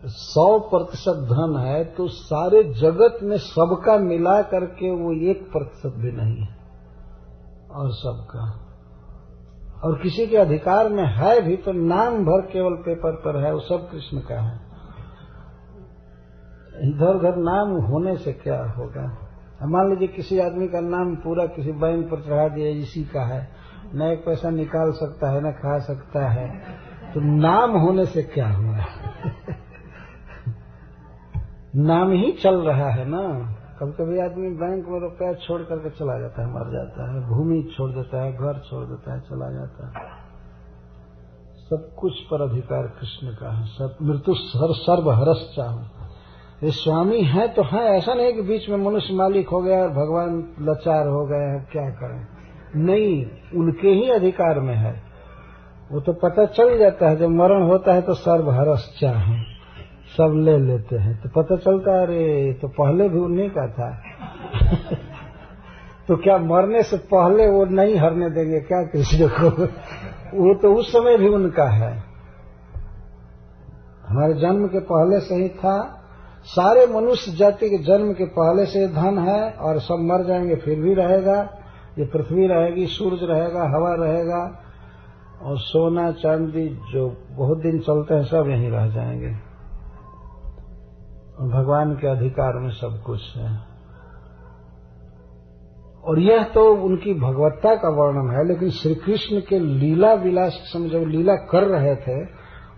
100% धन है तो सारे जगत में सबका मिला करके वो 1% भी नहीं है, और सबका, और किसी के अधिकार में है भी तो नाम भर केवल पेपर पर है, वो सब कृष्ण का है। इधर उधर नाम होने से क्या होगा। मान लीजिए किसी आदमी का नाम पूरा किसी बैंक पर चढ़ा दिया, इसी का है, न 1 पैसा निकाल सकता है, न खा सकता है, तो नाम होने से क्या हुआ। नाम ही चल रहा है ना। कभी कभी आदमी बैंक में रुपया छोड़ करके चला जाता है, मर जाता है, भूमि छोड़ देता है, घर छोड़ देता है, चला जाता है। सब कुछ पर अधिकार कृष्ण का है। सब मृत्यु सर्व हरस चाहूं, ये स्वामी है तो है, ऐसा नहीं कि बीच में मनुष्य मालिक हो गया और भगवान लाचार हो गए हैं, क्या करें। नहीं, उनके ही अधिकार में है। वो तो पता चल जाता है, जब मरण होता है तो सर्वहरस चाहे, सब ले लेते हैं। तो पता चलता है अरे तो पहले भी उन्हीं का था। तो क्या मरने से पहले वो नहीं हरने देंगे क्या कृष्ण को? वो तो उस समय भी उनका है, हमारे जन्म के पहले से ही था। सारे मनुष्य जाति के जन्म के पहले से धन है, और सब मर जाएंगे फिर भी रहेगा। ये पृथ्वी रहेगी, सूरज रहेगा, हवा रहेगा, और सोना चांदी जो बहुत दिन चलते हैं सब यहीं रह जाएंगे। भगवान के अधिकार में सब कुछ है। और यह तो उनकी भगवत्ता का वर्णन है, लेकिन श्री कृष्ण के लीला विलास समय जब लीला कर रहे थे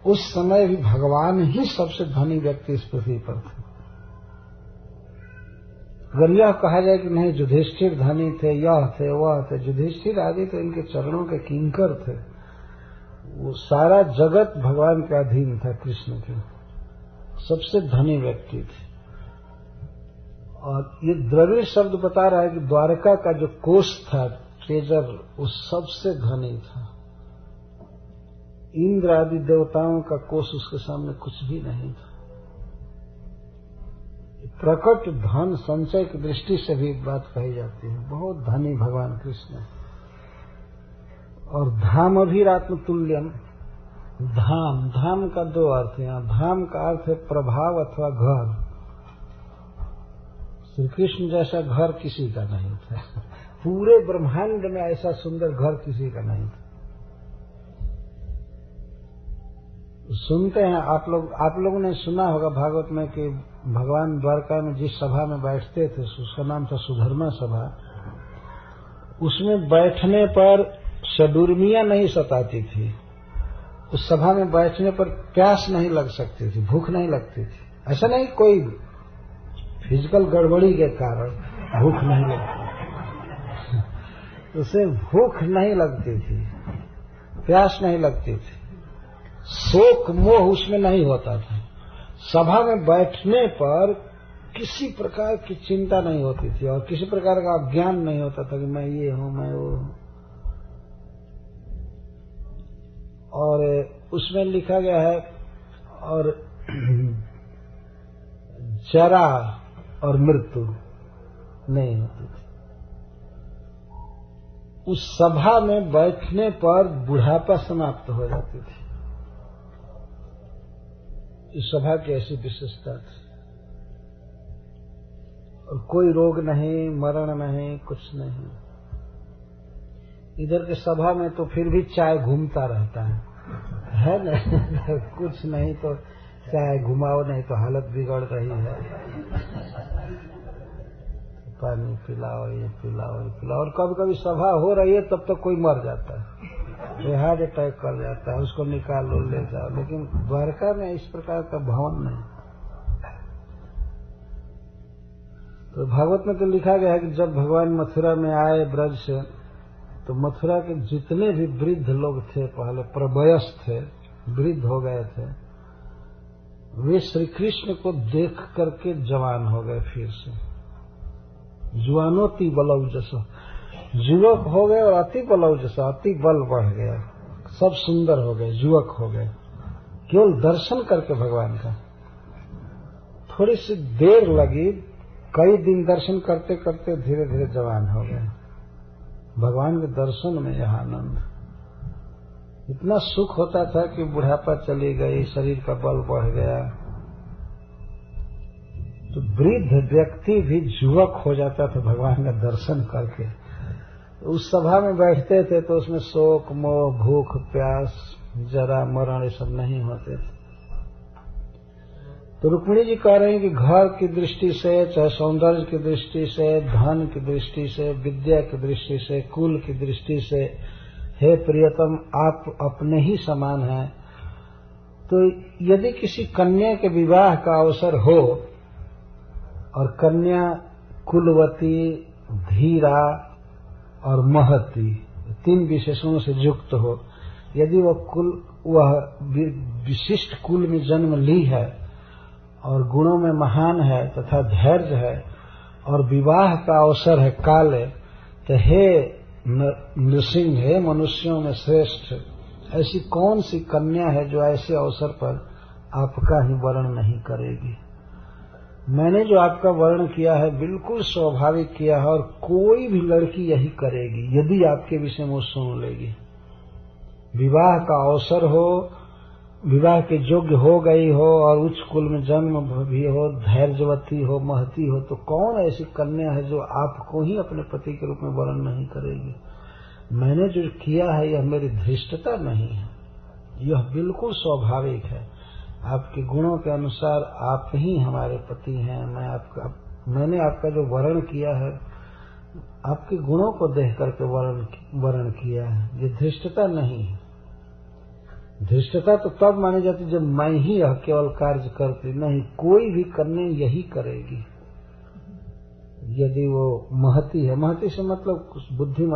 उस समय भी भगवान ही सबसे धनी व्यक्ति इस पृथ्वी पर थे। अगर यह कहा जाए कि नहीं युधिष्ठिर धनी थे, यह थे वह थे, युधिष्ठिर आदि तो इनके चरणों के किंकर थे। वो सारा जगत भगवान के अधीन था, कृष्ण के सबसे धनी व्यक्ति थे। और ये द्रविड़ शब्द बता रहा है कि द्वारका का जो कोष था ट्रेजर, वो सबसे धनी था। इंद्र आदि देवताओं का कोष उसके सामने कुछ भी नहीं था। प्रकट धन संचय की दृष्टि से भी बात कही जाती है, बहुत धनी भगवान कृष्ण। और धाम अभिरात्म तुल्यम, धाम, धाम का दो अर्थ है यहाँ। धाम का अर्थ है प्रभाव अथवा घर। श्री कृष्ण जैसा घर किसी का नहीं था, पूरे ब्रह्मांड में ऐसा सुंदर घर किसी का नहीं था। सुनते हैं आप लोगों ने सुना होगा भागवत में कि भगवान द्वारका में जिस सभा में बैठते थे उसका नाम था सुधर्मा सभा। उसमें बैठने पर सदुर्मियां नहीं सताती थी, उस सभा में बैठने पर प्यास नहीं लग सकती थी, भूख नहीं लगती थी। ऐसा नहीं कोई फिजिकल गड़बड़ी के कारण भूख नहीं लगती, उसे भूख नहीं लगती थी, प्यास नहीं लगती थी, शोक मोह उसमें नहीं होता था। सभा में बैठने पर किसी प्रकार की चिंता नहीं होती थी और किसी प्रकार का अज्ञान नहीं होता था कि मैं ये हूं मैं वो हूं। और उसमें लिखा गया है और जरा और मृत्यु नहीं होती थी। उस सभा में बैठने पर बुढ़ापा समाप्त हो जाती थी। इस सभा की ऐसी विशेषता थी। और कोई रोग नहीं, मरण नहीं, कुछ नहीं। इधर के सभा में तो फिर भी चाय घूमता रहता है ना? कुछ नहीं तो चाय घुमाओ, नहीं तो हालत बिगड़ रही है, पानी पिलाओ, ये पिलाओ, ये पिलाओ। और कभी कभी सभा हो रही है तब तक कोई मर जाता है, हार्ट अटैक कर जाता है, उसको निकाल लो, ले जाओ। लेकिन द्वारका में इस प्रकार का भवन नहीं। तो भागवत में तो लिखा गया है कि जब भगवान मथुरा में आए ब्रज से, तो मथुरा के जितने भी वृद्ध लोग थे, पहले प्रवयस्क थे, वृद्ध हो गए थे, वे श्री कृष्ण को देख करके जवान हो गए। फिर से जुआनोति बलौ जैसा युवक हो गए, और अति बलौ जैसा अति बल बढ़ गया, सब सुंदर हो गए, युवक हो गए, केवल दर्शन करके भगवान का। थोड़ी सी देर लगी, कई दिन दर्शन करते करते धीरे धीरे जवान हो गए। भगवान के दर्शन में यह आनंद, इतना सुख होता था कि बुढ़ापा चली गई, शरीर का बल बढ़ गया, तो वृद्ध व्यक्ति भी युवक हो जाता था भगवान का दर्शन करके। उस सभा में बैठते थे तो उसमें शोक मोह भूख प्यास जरा मरण ये सब नहीं होते थे। तो रुक्मिणी जी कह रहे हैं कि घर की दृष्टि से, चाहे सौंदर्य की दृष्टि से, धन की दृष्टि से, विद्या की दृष्टि से, कुल की दृष्टि से, हे प्रियतम आप अपने ही समान हैं। तो यदि किसी कन्या के विवाह का अवसर हो और कन्या कुलवती, धीरा और महती, तीन विशेषणों से युक्त हो, यदि वह विशिष्ट कुल में जन्म ली है और गुणों में महान है तथा धैर्य है और विवाह का अवसर है काले, तो हे नृसिंह, हे मनुष्यों में श्रेष्ठ, ऐसी कौन सी कन्या है जो ऐसे अवसर पर आपका ही वर्ण नहीं करेगी। मैंने जो आपका वर्ण किया है बिल्कुल स्वाभाविक किया है, और कोई भी लड़की यही करेगी यदि आपके विषय में वो सुन लेगी। विवाह का अवसर हो, विवाह के योग्य हो गई हो और उच्च कुल में जन्म भी हो, धैर्यवती हो, महती हो, तो कौन ऐसी कन्या है जो आपको ही अपने पति के रूप में वर्ण नहीं करेगी। मैंने जो किया है यह मेरी धृष्टता नहीं है, यह बिल्कुल स्वाभाविक है। आपके गुणों के अनुसार आप ही हमारे पति हैं। मैंने आपका जो वर्ण किया है आपके गुणों को देख करके वर्ण किया है, ये धृष्टता नहीं है। धृष्टता तो तब मानी जाती जब मैं ही यह केवल कार्य करती, नहीं, कोई भी कन्या यही करेगी यदि वो महती है। महती से मतलब बुद्धिमती